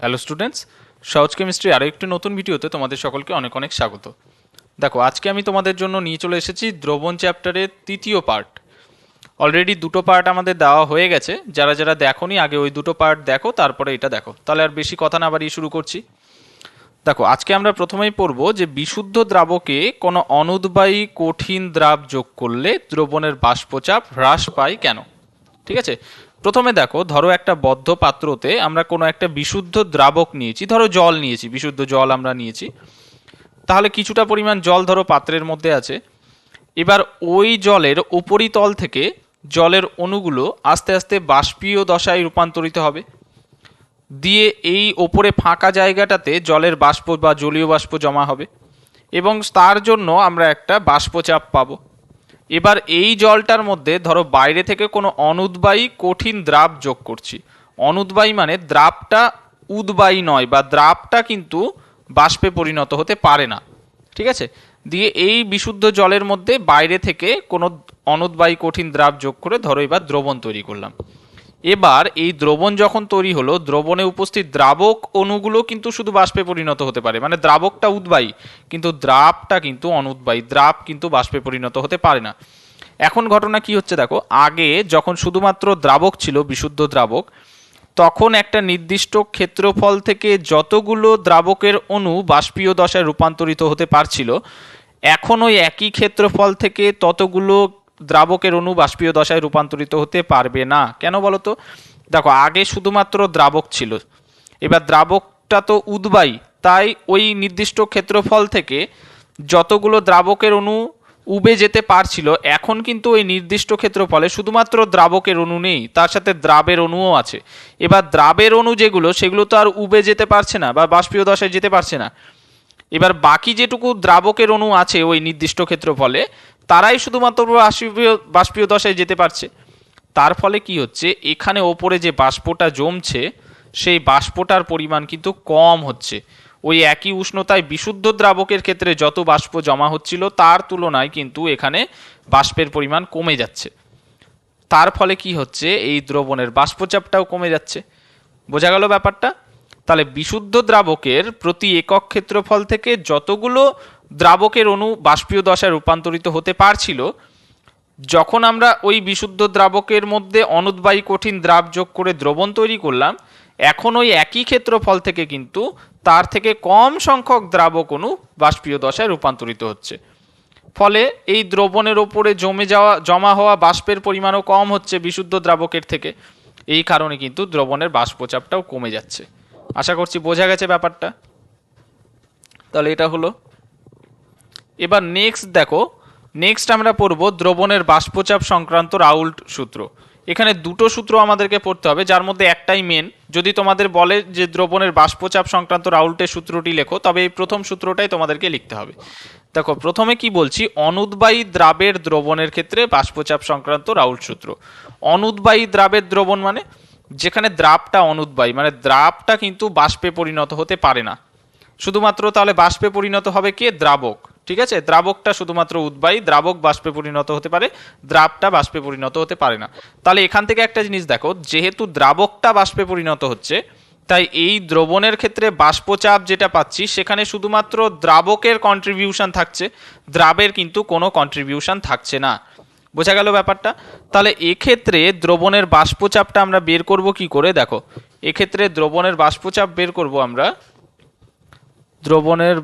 Hello students, সহজ chemistry আরও একটি নতুন ভিডিওতে তোমাদের সকলকে অনেক অনেক স্বাগত। দেখো, আজকে আমি তোমাদের জন্য নিয়ে চলে এসেছি দ্রবণ চ্যাপ্টারের তৃতীয় পার্ট। অলরেডি দুটো পার্ট আমাদের দেওয়া হয়ে গেছে। যারা যারা দেখোনি আগে ওই দুটো পার্ট দেখো, তারপরে এটা দেখো। তাহলে আর বেশি কথা না বাড়িয়ে শুরু করছি। দেখো, আজকে আমরা প্রথমেই পড়ব যে বিশুদ্ধ দ্রাবকে কোনো অনুদ্বায়ী কঠিন দ্রাব যোগ করলে দ্রবণের বাষ্পচাপ হ্রাস পায় কেন। ঠিক আছে, প্রথমে দেখো, ধরো একটা বদ্ধ পাত্রতে আমরা কোনো একটা বিশুদ্ধ দ্রাবক নিয়েছি, ধরো জল নিয়েছি, বিশুদ্ধ জল আমরা নিয়েছি। তাহলে কিছুটা পরিমাণ জল ধরো পাত্রের মধ্যে আছে। এবার ওই জলের উপরিতল থেকে জলের অণুগুলো আস্তে আস্তে বাষ্পীয় দশায় রূপান্তরিত হবে, দিয়ে এই ওপরে ফাঁকা জায়গাটাতে জলের বাষ্প বা জলীয় বাষ্প জমা হবে এবং তার জন্য আমরা একটা বাষ্পচাপ পাবো। এবার এই জলটার মধ্যে ধরো বাইরে থেকে কোনো অনুদ্বায়ী কঠিন দ্রাব যোগ করছি। অনুদ্বায়ী মানে দ্রাবটা উদ্বায়ী নয়, বা দ্রাবটা কিন্তু বাষ্পে পরিণত হতে পারে না। ঠিক আছে, দিয়ে এই বিশুদ্ধ জলের মধ্যে বাইরে থেকে কোনো অনুদ্বায়ী কঠিন দ্রাব যোগ করে ধরো এবার দ্রবণ তৈরি করলাম। এবার এই দ্রবণ যখন তৈরি হলো, দ্রবণে উপস্থিত দ্রাবক অণুগুলো কিন্তু শুধু বাষ্পে পরিণত হতে পারে, মানে দ্রাবকটা উদ্বায়ী কিন্তু দ্রাবটা কিন্তু অনুদ্বায়ী, দ্রাব কিন্তু বাষ্পে পরিণত হতে পারে না। এখন ঘটনা কি হচ্ছে দেখো, আগে যখন শুধুমাত্র দ্রাবক ছিল, বিশুদ্ধ দ্রাবক, তখন একটা নির্দিষ্ট ক্ষেত্রফল থেকে যতগুলো দ্রাবকের অণু বাষ্পীয় দশায় রূপান্তরিত হতে পারছিল, এখন ওই একই ক্ষেত্রফল থেকে ততগুলো দ্রাবকের অণু বাষ্পীয় দশায় রূপান্তরিত হতে পারবে না। কেন বলো তো? দেখো, আগে শুধুমাত্র দ্রাবক ছিল, এবার দ্রাবকটা তো উদ্বায়ী, তাই ওই নির্দিষ্ট ক্ষেত্রফল থেকে যতগুলো দ্রাবকের অণু উবে যেতে পারছিল, এখন কিন্তু ওই নির্দিষ্ট ক্ষেত্রফলে শুধুমাত্র দ্রাবকের অণু নেই, তার সাথে দ্রাবের অণুও আছে। এবার দ্রাবের অণু যেগুলো, সেগুলো তো আর উবে যেতে পারছে না বা বাষ্পীয় দশায় যেতে পারছে না। এবার বাকি যেটুকু দ্রাবকের অণু আছে ওই নির্দিষ্ট ক্ষেত্রফলে, তারাই শুধুমাত্র বাষ্পীয় দশায় যেতে পারছে। তার ফলে কি হচ্ছে, এখানে ওপরে যে বাষ্পটা জমছে, সেই বাষ্পটার পরিমাণ কিন্তু কম হচ্ছে। ওই একই উষ্ণতায় বিশুদ্ধ দ্রাবকের ক্ষেত্রে যত বাষ্প জমা হচ্ছিল, তার তুলনায় কিন্তু এখানে বাষ্পের পরিমাণ কমে যাচ্ছে। তার ফলে কি হচ্ছে, এই দ্রবণের বাষ্পচাপটাও কমে যাচ্ছে। বোঝা গেল ব্যাপারটা? তাহলে বিশুদ্ধ দ্রাবকের প্রতি একক ক্ষেত্রফল থেকে যতগুলো দ্রাবকের অণু বাষ্পীয় দশায় রূপান্তরিত হতে পারছিল, যখন আমরা ওই বিশুদ্ধ দ্রাবকের মধ্যে অনুদ্বায়ী কঠিন দ্রাব যোগ করে দ্রবণ তৈরি করলাম, এখন ওই একই ক্ষেত্রফল থেকে কিন্তু তার থেকে কম সংখ্যক দ্রাবক অণু বাষ্পীয় দশায় রূপান্তরিত হচ্ছে। ফলে এই দ্রবণের ওপরে জমা হওয়া বাষ্পের পরিমাণও কম হচ্ছে বিশুদ্ধ দ্রাবকের থেকে। এই কারণে কিন্তু দ্রবণের বাষ্পচাপটাও কমে যাচ্ছে। আশা করছি বোঝা গেছে ব্যাপারটা। তাহলে এটা হলো। এবার নেক্সট দেখো, নেক্সট আমরা পড়ব দ্রবণের বাষ্পচাপ সংক্রান্ত রাউল্ট সূত্র। এখানে দুটো সূত্র আমাদেরকে পড়তে হবে, যার মধ্যে একটাই মেন। যদি তোমাদের বলে যে দ্রবণের বাষ্পচাপ সংক্রান্ত রাউল্টের সূত্রটি লেখো, তবে এই প্রথম সূত্রটাই তোমাদেরকে লিখতে হবে। দেখো, প্রথমে কি বলছি, অনুদ্বায়ী দ্রাবের দ্রবণের ক্ষেত্রে বাষ্পচাপ সংক্রান্ত রাউল্ট সূত্র। অনুদ্বায়ী দ্রাবের দ্রবণ মানে যেখানে দ্রাবটা অনুদ্বায়ী, মানে দ্রাবটা কিন্তু বাষ্পে পরিণত হতে পারে না। শুধুমাত্র তাহলে বাষ্পে পরিণত হবে কে? দ্রাবক। ঠিক আছে, দ্রাবকটা শুধুমাত্র উদ্বায়ী, দ্রাবক বাষ্পে পরিণত হতে পারে, দ্রাবটা বাষ্পে পরিণত হতে পারে না। তাহলে এখান থেকে একটা জিনিস দেখো, যেহেতু দ্রাবকটা বাষ্পে পরিণত হচ্ছে, তাই এই দ্রবণের ক্ষেত্রে বাষ্পচাপ যেটা পাচ্ছি, সেখানে শুধুমাত্র দ্রাবকের কন্ট্রিবিউশন থাকছে, দ্রাবের কিন্তু কোনো কন্ট্রিবিউশন থাকছে না। বোঝা গেল ব্যাপারটা? তাহলে এক্ষেত্রে দ্রবণের বাষ্পচাপটা আমরা বের করব কি করে? দেখো, এক্ষেত্রে দ্রবণের বাষ্পচাপ বের করব আমরা। দ্রবণের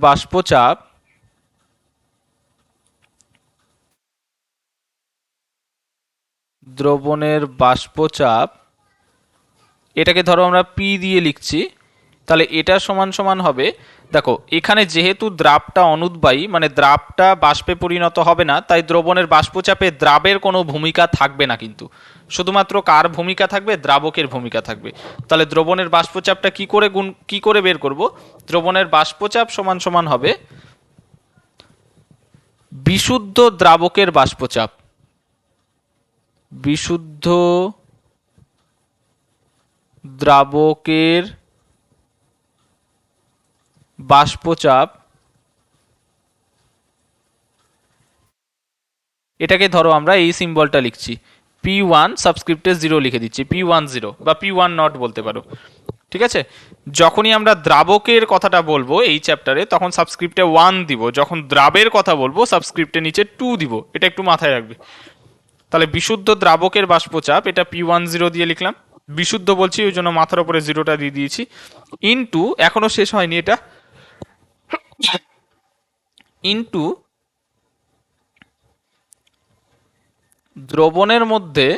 বাষ্পচাপ এটাকে ধরো আমরা পি দিয়ে লিখছি। তাহলে এটা সমান সমান হবে, দেখো এখানে যেহেতু দ্রাবটা অনুদ্বায়ী, মানে দ্রাবটা বাষ্পে পরিণত হবে না, তাই দ্রবণের বাষ্পচাপে দ্রাবের কোনো ভূমিকা থাকবে না, কিন্তু শুধুমাত্র কার ভূমিকা থাকবে? দ্রাবকের ভূমিকা থাকবে। তাহলে দ্রবণের বাষ্পচাপটা কি করে বের করব? দ্রবণের বাষ্পচাপ সমান সমান হবে বিশুদ্ধ দ্রাবকের বাষ্পচাপ। বিশুদ্ধ দ্রাবকের বাষ্পচাপ, এটাকে ধরো আমরা এই সিম্বলটা লিখছি, P1 সাবস্ক্রিপ্টে 0 লিখে দিচ্ছি, P10 বা P1 নট বলতে পারো। ঠিক আছে, যখনই আমরা দ্রাবকের কথাটা বলবো এই চ্যাপ্টারে তখন সাবস্ক্রিপ্টে 1 দিব, যখন দ্রাবের কথা বলবো সাবস্ক্রিপ্টে নিচে 2 দিব, এটা একটু মাথায় রাখবে। তাহলে বিশুদ্ধ দ্রাবকের বাষ্পচাপ এটা P10 দিয়ে লিখলাম, বিশুদ্ধ বলছি ওই জন্য মাথার উপরে জিরোটা দিয়ে দিয়েছি, ইনটু এখনো শেষ হয়নি এটা, ইনটু দ্রবণের মধ্যে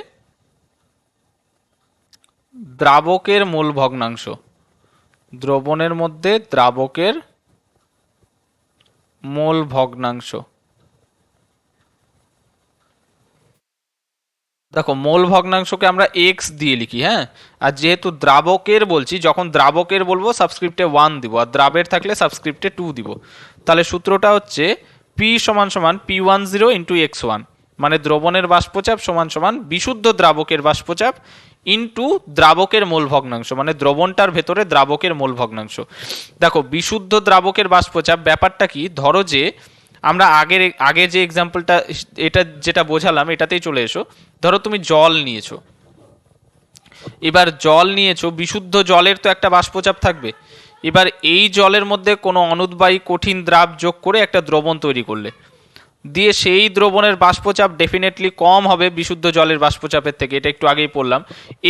দ্রাবকের মোল ভগ্নাংশ, দ্রবণের মধ্যে দ্রাবকের মোল ভগ্নাংশ। দেখো মোল ভগ্নাংশকে আমরা এক্স দিয়ে লিখি, হ্যাঁ, আর যেহেতু দ্রাবকের বলছি, যখন দ্রাবকের বলবো সাবস্ক্রিপ্টে 1 দিব, আর দ্রাবের থাকলে সাবস্ক্রিপ্টে 2 দিব। তাহলে সূত্রটা হচ্ছে পি সমান সমান P10 ইন্টু x1, মানে দ্রবণের বাষ্পচাপ সমান সমান বিশুদ্ধ দ্রাবকের বাষ্পচাপ ইন্টু দ্রাবকের মোল ভগ্নাংশ, মানে দ্রবণটার ভেতরে দ্রাবকের মোল ভগ্নাংশ। দেখো বিশুদ্ধ দ্রাবকের বাষ্পচাপ ব্যাপারটা কি, ধরো যে আমরা আগে যে এক্সাম্পলটা এটা যেটা বোঝালাম এটাতেই চলে এসো। ধরো তুমি জল নিয়েছো, এবার জল নিয়েছো, বিশুদ্ধ জলের তো একটা বাষ্পচাপ থাকবে। এবার এই জলের মধ্যে কোনো অনুদ্বায়ী কঠিন দ্রাব যোগ করে একটা দ্রবণ তৈরি করলে, দিয়ে সেই দ্রবণের বাষ্পচাপ ডেফিনেটলি কম হবে বিশুদ্ধ জলের বাষ্পচাপের থেকে, এটা একটু আগেই পড়লাম।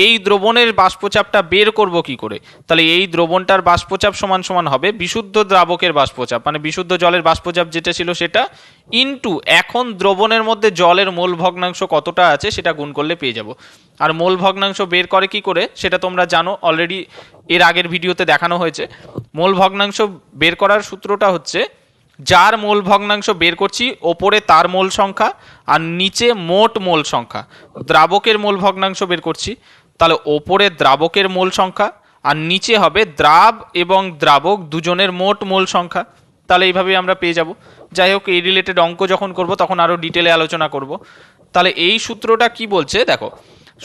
এই দ্রবণের বাষ্পচাপটা বের করব কি করে, তাহলে এই দ্রবণটার বাষ্পচাপ সমান সমান হবে বিশুদ্ধ দ্রাবকের বাষ্পচাপ, মানে বিশুদ্ধ জলের বাষ্পচাপ যেটা ছিল সেটা ইনটু এখন দ্রবণের মধ্যে জলের মোল ভগ্নাংশ কতটা আছে সেটা গুণ করলে পেয়ে যাব। আর মোল ভগ্নাংশ বের করে কি করে সেটা তোমরা জানো, অলরেডি এর আগের ভিডিওতে দেখানো হয়েছে। মোল ভগ্নাংশ বের করার সূত্রটা হচ্ছে যার মোল ভগ্নাংশ বের করছি ওপরে তার মোল সংখ্যা আর নিচে মোট মোল সংখ্যা, দ্রাবকের মোল ভগ্নাংশ বের করছি, তাহলে ওপরে দ্রাবকের মোল সংখ্যা আর নিচে হবে দ্রাব এবং দ্রাবক দুজনের মোট মোল সংখ্যা। তাহলে এইভাবে আমরা পেয়ে যাব। যাই হোক, এই রিলেটেড অঙ্ক যখন করব তখন আরও ডিটেলে আলোচনা করব। তাহলে এই সূত্রটা কি বলছে দেখো,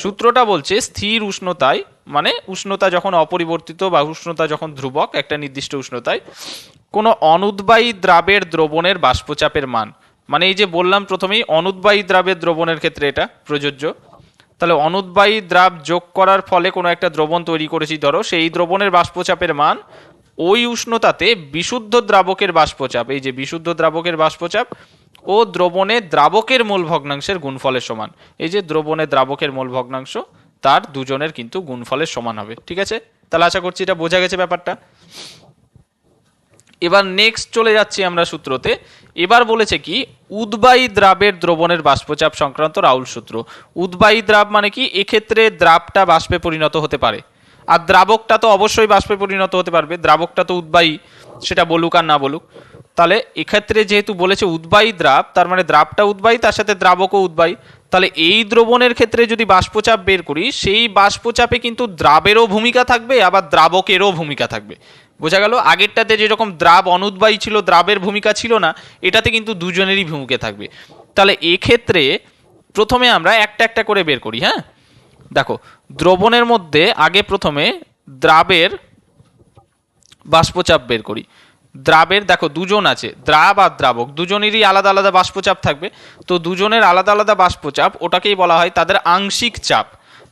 সূত্রটা বলছে স্থির উষ্ণতায়, মানে উষ্ণতা যখন অপরিবর্তিত বা উষ্ণতা যখন ধ্রুবক একটা নির্দিষ্ট উষ্ণতায়, কোনো অনুদ্বায়ী দ্রাবের দ্রবণের বাষ্পচাপের মান, মানে এই যে বললাম প্রথমেই অনুদ্বায়ী দ্রাবের দ্রবণের ক্ষেত্রে এটা প্রযোজ্য। তাহলে অনুদ্বায়ী দ্রাব যোগ করার ফলে কোনো একটা দ্রবণ তৈরি করেছি ধরো, সেই দ্রবণের বাষ্পচাপের মান ওই উষ্ণতাতে বিশুদ্ধ দ্রাবকের বাষ্পচাপ, এই যে বিশুদ্ধ দ্রাবকের বাষ্পচাপ ও দ্রবণে দ্রাবকের মোল ভগ্নাংশের গুণফলের সমান। এই যে দ্রবণে দ্রাবকের মোল ভগ্নাংশ তার দুজনের কিন্তু গুণফলের সমান হবে। ঠিক আছে, তাহলে আশা করছি এটা বোঝা গেছে ব্যাপারটা। এবার নেক্সট চলে যাচ্ছি আমরা সূত্রতে। এবার বলেছে কি উদ্বায়ী দ্রাবের দ্রবণের বাষ্পচাপ সংক্রান্ত রাউল সূত্র। উদ্বায়ী দ্রাব মানে কি, এক্ষেত্রে দ্রাবটা বাষ্পে পরিণত হতে পারে, আর দ্রাবকটা তো অবশ্যই বাষ্পে পরিণত হতে পারবে, দ্রাবকটা তো উদ্বায়ী, সেটা বলুক আর না বলুক। তাহলে এক্ষেত্রে যেহেতু বলেছে উদ্বায়ী দ্রাব, তার মানে দ্রাবটা উদ্বায়ী, তার সাথে দ্রাবকও উদ্বায়ী। তাহলে এই দ্রবণের ক্ষেত্রে যদি বাষ্পচাপ বের করি, সেই বাষ্পচাপে কিন্তু দ্রাবেরও ভূমিকা থাকবে আবার দ্রাবকেরও ভূমিকা থাকবে। বোঝা গেল, আগেরটাতে যেরকম দ্রাব অনুদ্বায়ী ছিল, দ্রাবের ভূমিকা ছিল না, এটাতে কিন্তু দুজনেরই ভূমিকা থাকবে। তাহলে এক্ষেত্রে প্রথমে আমরা একটা একটা করে বের করি। হ্যাঁ, দেখো দ্রবণের মধ্যে আগে প্রথমে দ্রাবের বাষ্পচাপ বের করি। দ্রাবের দেখো দুজন আছে, দ্রাব আর দ্রাবক দুজনেরই আলাদা আলাদা বাষ্পচাপ থাকবে, তো দুজনের আলাদা আলাদা বাষ্পচাপ ওটাকেই বলা হয় তাদের আংশিক চাপ।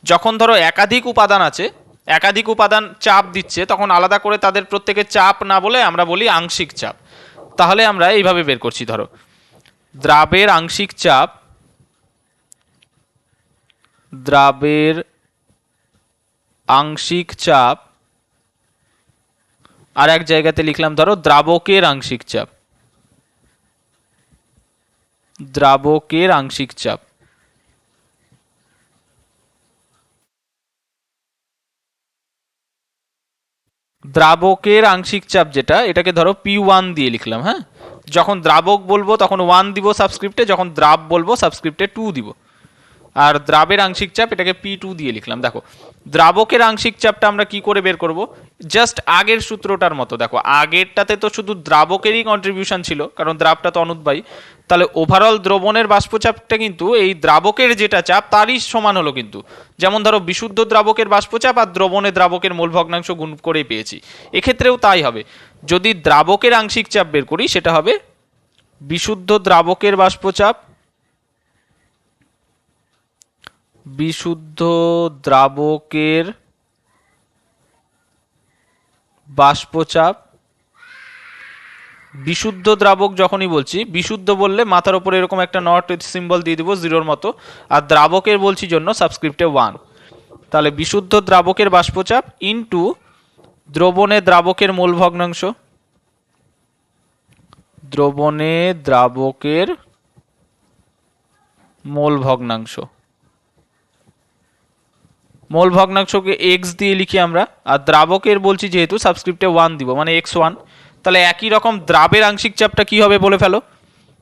যখন ধরো একাধিক উপাদান আছে, একাধিক উপাদান চাপ দিচ্ছে, তখন আলাদা করে তাদের প্রত্যেকের চাপ না বলে আমরা বলি আংশিক চাপ। তাহলে আমরা এইভাবে বের করছি, ধরো দ্রাবের আংশিক চাপ, দ্রাবের আংশিক চাপ, আর এক জায়গাতে লিখলাম ধরো দ্রাবকের আংশিক চাপ, দ্রাবকের আংশিক চাপ। দ্রাবকের আংশিক চাপ যেটা, এটাকে ধরো P1 দিয়ে লিখলাম। হ্যাঁ, যখন দ্রাবক বলবো তখন 1 দিব সাবস্ক্রিপ্টে, যখন দ্রাব বলবো সাবস্ক্রিপ্টে 2 দিব। আর দ্রাবের আংশিক চাপ এটাকে P2 দিয়ে লিখলাম। দেখো দ্রাবকের আংশিক চাপটা আমরা কি করে বের করব, জাস্ট আগের সূত্রটার মতো। দেখো আগেরটাতে তো শুধু দ্রাবকেরই কন্ট্রিবিউশন ছিল, কারণ দ্রাবটা তো অনুদ্বায়ী। তাহলে ওভারঅল দ্রবণের বাষ্পচাপটা কিন্তু এই দ্রাবকের যেটা চাপ তারই সমান হলো কিন্তু। যেমন ধরো বিশুদ্ধ দ্রাবকের বাষ্পচাপ আর দ্রবণে দ্রাবকের মোল ভগ্নাংশ গুণ করেই পেয়েছি, এক্ষেত্রেও তাই হবে। যদি দ্রাবকের আংশিক চাপ বের করি সেটা হবে বিশুদ্ধ দ্রাবকের বাষ্পচাপ, বিশুদ্ধ দ্রাবকের বাষ্পচাপ, বিশুদ্ধ দ্রাবক যখনই বলছি, বিশুদ্ধ বললে মাথার উপরে এরকম একটা নট সিম্বল দিয়ে দিব জিরোর মতো, আর দ্রাবকের বলছি জন্য সাবস্ক্রিপ্টে 1। তাহলে বিশুদ্ধ দ্রাবকের বাষ্পচাপ ইনটু দ্রবণে দ্রাবকের মোল ভগ্নাংশ, দ্রবণে দ্রাবকের মোল ভগ্নাংশ, মোল ভগ্নাংশকে এক্স দিয়ে লিখি আমরা, আর দ্রাবকের বলছি যেহেতু সাবস্ক্রিপ্টে 1 দিব, মানে x1। তাহলে একই রকম দ্রাবের আংশিক চাপটা কি হবে বলে ফেলো।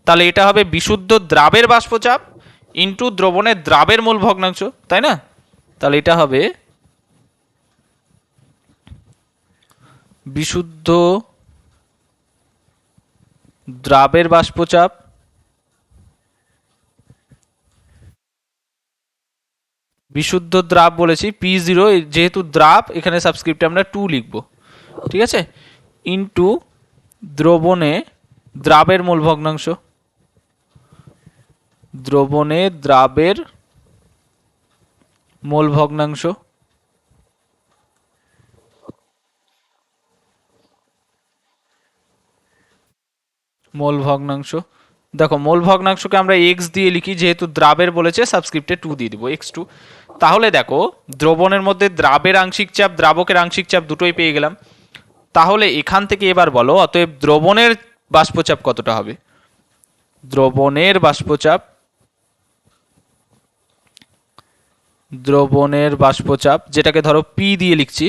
তাহলে এটা হবে বিশুদ্ধ দ্রাবের বাষ্পচাপ ইনটু দ্রবণের দ্রাবের মোল ভগ্নাংশ, তাই না? তাহলে এটা হবে বিশুদ্ধ দ্রাবের বাষ্পচাপ বিশুদ্ধ দ্রাব বলেছি P0, যেহেতু দ্রাব এখানে সাবস্ক্রিপ্টে আমরা 2 লিখব, ঠিক আছে, ইনটু দ্রবণে দ্রাবের মোল ভগ্নাংশ, দ্রবণে দ্রাবের মোল ভগ্নাংশ, মোল ভগ্নাংশ। দেখো মোল ভগ্নাংশকে আমরা এক্স দিয়ে লিখি, যেহেতু দ্রাবের বলেছে সাবস্ক্রিপ্টে 2 দিয়ে দিব, x2। তাহলে দেখো দ্রবণের মধ্যে দ্রাবের আংশিক চাপ দ্রাবকের আংশিক চাপ দুটোই পেয়ে গেলাম। তাহলে এখান থেকে এবার বলো অতএব দ্রবণের বাষ্পচাপ কতটা হবে। দ্রবণের বাষ্পচাপ, দ্রবণের বাষ্পচাপ যেটাকে ধরো পি দিয়ে লিখছি।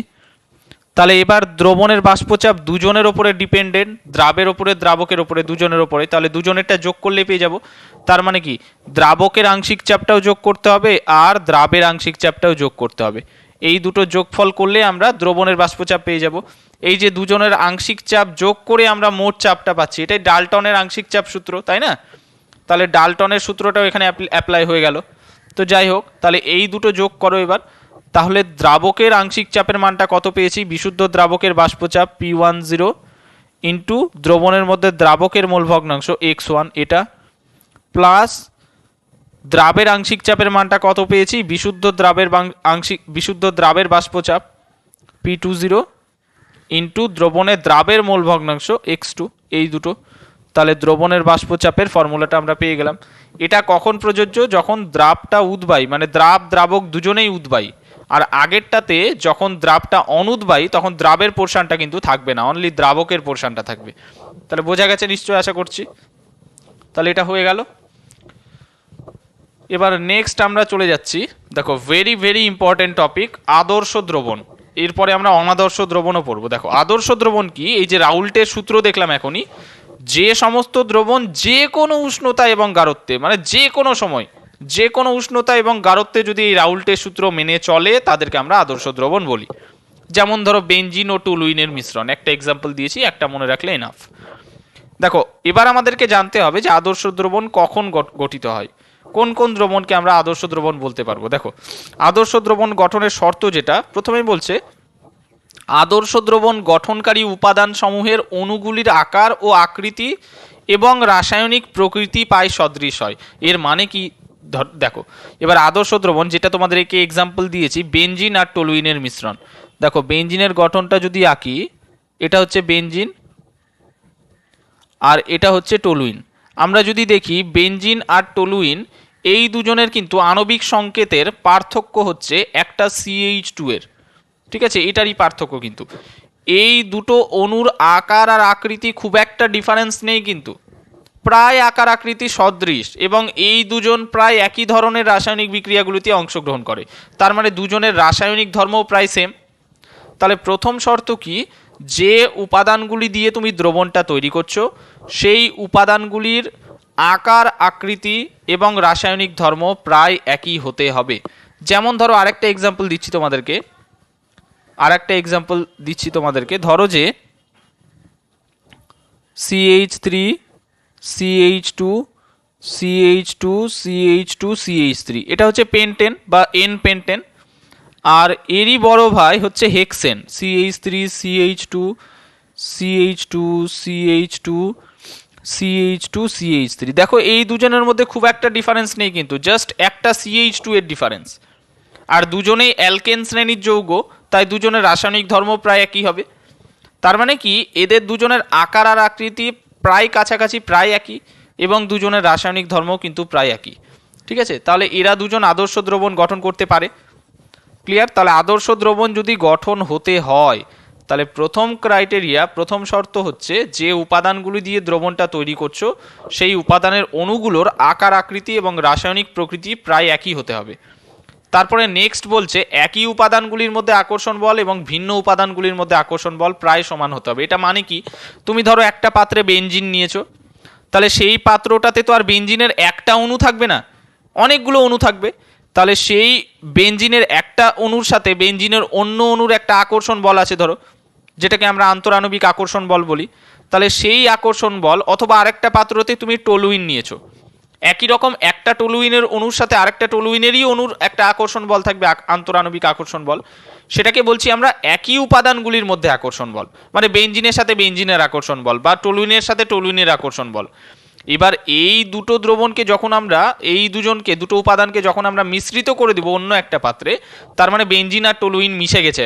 তাহলে এবার দ্রবণের বাষ্পচাপ দুজনের ওপরে ডিপেন্ডেন্ট, দ্রাবের ওপরে দ্রাবকের ওপরে দুজনের ওপরে, তাহলে দুজনেরটা যোগ করলে পেয়ে যাব। তার মানে কি দ্রাবকের আংশিক চাপটাও যোগ করতে হবে আর দ্রাবের আংশিক চাপটাও যোগ করতে হবে। এই দুটো যোগফল করলে আমরা দ্রবণের বাষ্পচাপ পেয়ে যাব। এই যে দুজনের আংশিক চাপ যোগ করে আমরা মোট চাপটা পাচ্ছি, এটাই ডাল্টনের আংশিক চাপ সূত্র, তাই না? তাহলে ডাল্টনের সূত্রটাও এখানে অ্যাপ্লাই হয়ে গেল। তো যাই হোক, তাহলে এই দুটো যোগ করো এবার। তাহলে দ্রাবকের আংশিক চাপের মানটা কত পেয়েছি, বিশুদ্ধ দ্রাবকের বাষ্পচাপ P10 ইন্টু দ্রবণের মধ্যে দ্রাবকের মোল ভগ্নাংশ x1, এটা প্লাস দ্রাবের আংশিক চাপের মানটা কত পেয়েছি, বিশুদ্ধ দ্রাবের বাষ্পচাপ P20 ইন্টু দ্রবণের দ্রাবের মোল ভগ্নাংশ x2, এই দুটো। তাহলে দ্রবণের বাষ্পচাপের ফর্মুলাটা আমরা পেয়ে গেলাম। এটা কখন প্রযোজ্য, যখন দ্রাবটা উদ্বায়ী, মানে দ্রাব দ্রাবক দুজনেই উদ্বায়ী। আর আগেরটাতে যখন দ্রাবটা অনুদ্বায়ী তখন দ্রাবের পোর্শনটা কিন্তু থাকবে না, অনলি দ্রাবকের পোর্শনটা থাকবে। তাহলে বোঝা গেছে নিশ্চয়ই, আশা করছি। তাহলে এটা হয়ে গেল। এবার নেক্সট আমরা চলে যাচ্ছি, দেখো ভেরি ভেরি ইম্পর্টেন্ট টপিক, আদর্শ দ্রবণ। এরপরে আমরা অনাদর্শ দ্রবণও পড়বো। দেখো আদর্শ দ্রবণ কি, এই যে রাউল্টের সূত্র দেখলাম এখনই, যে সমস্ত দ্রবণ যে কোনো উষ্ণতা এবং গাঢ়ত্বে, মানে যে কোনো সময় যে কোনো উষ্ণতা এবং গাঢ়ত্বে যদি এই রাউল্টের সূত্র মেনে চলে তাদেরকে আমরা আদর্শ দ্রবণ বলি। যেমন ধরো বেনজিন ও টুলুইনের মিশ্রণ, একটা এক্সাম্পল দিয়েছি, একটা মনে রাখলে এনাফ। দেখো এবার আমাদেরকে জানতে হবে যে আদর্শ দ্রবণ কখন গঠিত হয়, কোন কোন দ্রবণকে আমরা আদর্শ দ্রবণ বলতে পারবো। দেখো আদর্শ দ্রবণ গঠনের শর্ত যেটা প্রথমেই বলছে, আদর্শ দ্রবণ গঠনকারী উপাদান সমূহের অণুগুলির আকার ও আকৃতি এবং রাসায়নিক প্রকৃতি পায় সদৃশ হয়। এর মানে কি, দেখো এবার আদর্শ দ্রবণ যেটা তোমাদেরকে এক্সাম্পল দিয়েছি, বেনজিন আর টলুইনের মিশ্রণ। দেখো বেনজিনের গঠনটা যদি আঁকি, এটা হচ্ছে বেনজিন আর এটা হচ্ছে টলুইন। আমরা যদি দেখি বেনজিন আর টলুইন এই দুজনের কিন্তু আণবিক সংকেতের পার্থক্য হচ্ছে একটা CH2 এর, ঠিক আছে, এটারই পার্থক্য। কিন্তু এই দুটো অণুর আকার আর আকৃতি খুব একটা ডিফারেন্স নেই, কিন্তু প্রায় আকার আকৃতি সদৃশ, এবং এই দুজন প্রায় একই ধরনের রাসায়নিক বিক্রিয়াগুলিতে অংশগ্রহণ করে। তার মানে দুজনের রাসায়নিক ধর্মও প্রায় সেম। তাহলে প্রথম শর্ত কি, যে উপাদানগুলি দিয়ে তুমি দ্রবণটা তৈরি করছো সেই উপাদানগুলির আকার আকৃতি এবং রাসায়নিক ধর্ম প্রায় একই হতে হবে। যেমন ধরো আরেকটা এক্সাম্পল দিচ্ছি তোমাদেরকে, ধরো যে CH3 CH2 CH2 CH2 CH3, এটা হচ্ছে পেন্টেন বা N পেন্টেন, আর এরই বড় ভাই হচ্ছে hexane, CH3 CH2 CH2 CH2 CH2 CH3। দেখো এই দুজনের মধ্যে খুব একটা ডিফারেন্স নেই, কিন্তু জাস্ট একটা CH2 এর ডিফারেন্স। আর দুজনেই অ্যালকেন শ্রেণীর যৌগ, তাই দুজনের রাসায়নিক ধর্ম প্রায় একই হবে। তার মানে কি এদের দুজনের আকার আর আকৃতি প্রায় কাছাকাছি, প্রায় একই, এবং দুজনের রাসায়নিক ধর্মও কিন্তু প্রায় একই। ঠিক আছে, তাহলে এরা দুজন আদর্শ দ্রবণ গঠন করতে পারে। ক্লিয়ার? তাহলে আদর্শ দ্রবণ যদি গঠন হতে হয় তাহলে প্রথম ক্রাইটেরিয়া, প্রথম শর্ত হচ্ছে যে উপাদানগুলি দিয়ে দ্রবণটা তৈরি করছো সেই উপাদানের অণুগুলোর আকার আকৃতি এবং রাসায়নিক প্রকৃতি প্রায় একই হতে হবে। তারপরে নেক্সট বলছে একই উপাদানগুলির মধ্যে আকর্ষণ বল এবং ভিন্ন উপাদানগুলির মধ্যে আকর্ষণ বল প্রায় সমান হতে হবে। এটা মানে কি, তুমি ধরো একটা পাত্রে বেনজিন নিয়েছো, তাহলে সেই পাত্রটাতে তো আর বেনজিনের একটা অণু থাকবে না, অনেকগুলো অণু থাকবে। তাহলে সেই বেনজিনের একটা অণুর সাথে বেনজিনের অন্য অণুর একটা আকর্ষণ বল আছে ধরো, যেটাকে আমরা আন্তরাণবিক আকর্ষণ বল বলি। তাহলে সেই আকর্ষণ বল, অথবা আরেকটা পাত্রতে তুমি টলুইন নিয়েছো, একই রকম একটা টলুইনের অণুর সাথে আরেকটা টলুইনেরই অণুর একটা আকর্ষণ বল থাকবে, আন্তরাণবিক আকর্ষণ বল। সেটাকে বলছি আমরা একই উপাদানগুলির মধ্যে আকর্ষণ বল, মানে বেনজিনের সাথে বেনজিনের আকর্ষণ বল বা টলুইনের সাথে টলুইনের আকর্ষণ বল। এবার এই দুটো দ্রবণকে যখন আমরা, এই দুটো উপাদানকে যখন আমরা মিশ্রিত করে দিব অন্য একটা পাত্রে, তার মানে বেনজিন আর টলুইন মিশে গেছে।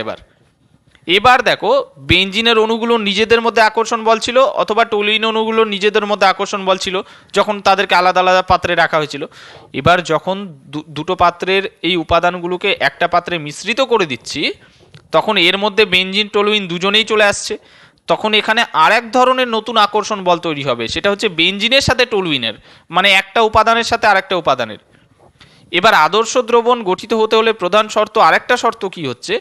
এবার দেখো বেনজিনের অণুগুলো নিজেদের মধ্যে আকর্ষণ বল ছিল, অথবা টলুইন অণুগুলো নিজেদের মধ্যে আকর্ষণ বল ছিল যখন তাদেরকে আলাদা আলাদা পাত্রে রাখা হয়েছিল। এবার যখন দুটো পাত্রের এই উপাদানগুলোকে একটা পাত্রে মিশ্রিত করে দিচ্ছি, তখন এর মধ্যে বেনজিন টলুইন দুজনেই চলে আসছে। তখন এখানে আর এক ধরনের নতুন আকর্ষণ বল তৈরি হবে, সেটা হচ্ছে বেনজিনের সাথে টলুইনের, মানে একটা উপাদানের সাথে আরেকটা উপাদানের। এবার আদর্শ দ্রবণ গঠিত হতে হলে প্রধান শর্ত, আরেকটা শর্ত কি হচ্ছে,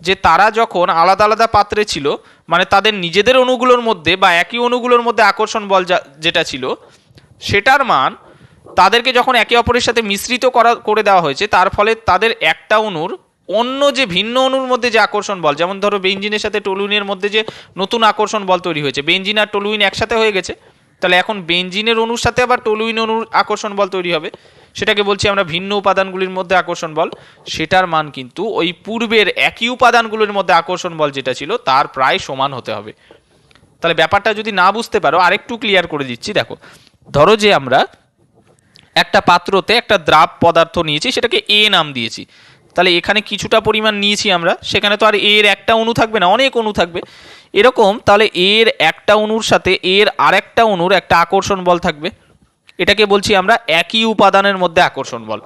যে তারা যখন আলাদা আলাদা পাত্রে ছিল, মানে তাদের নিজেদের অণুগুলোর মধ্যে বা একই অণুগুলোর মধ্যে আকর্ষণ বল যেটা ছিল সেটার মান, তাদেরকে যখন একে অপরের সাথে মিশ্রিত করে দেওয়া হয়েছে, তার ফলে তাদের একটা অণুর অন্য যে ভিন্ন অণুর মধ্যে যে আকর্ষণ বল, যেমন ধরো বেনজিনের সাথে টলুইনের মধ্যে যে নতুন আকর্ষণ বল তৈরি হয়েছে, বেনজিন আর টলুইন একসাথে হয়ে গেছে, তাহলে এখন বেনজিনের অণুর সাথে আবার টলুইন অণুর আকর্ষণ বল তৈরি হবে, সেটাকে বলছি আমরা ভিন্ন উপাদানগুলির মধ্যে আকর্ষণ বল। সেটার মান কিন্তু ওই পূর্বের একই উপাদানগুলির মধ্যে আকর্ষণ বল যেটা ছিল তার প্রায় সমান হতে হবে। তাহলে ব্যাপারটা যদি না বুঝতে পারো আরেকটু ক্লিয়ার করে দিচ্ছি। দেখো, ধরো যে আমরা একটা পাত্রতে একটা দ্রাব পদার্থ নিয়েছি, সেটাকে এ নাম দিয়েছি। তাহলে এখানে কিছুটা পরিমাণ নিয়েছি আমরা, সেখানে তো আর এর একটা অণু থাকবে না, অনেক অণু থাকবে এরকম। তাহলে এর একটা অণুর সাথে এর আরেকটা অণুর একটা আকর্ষণ বল থাকবে, এটাকে বলছি আমরা একই উপাদানের মধ্যে আকর্ষণ বল।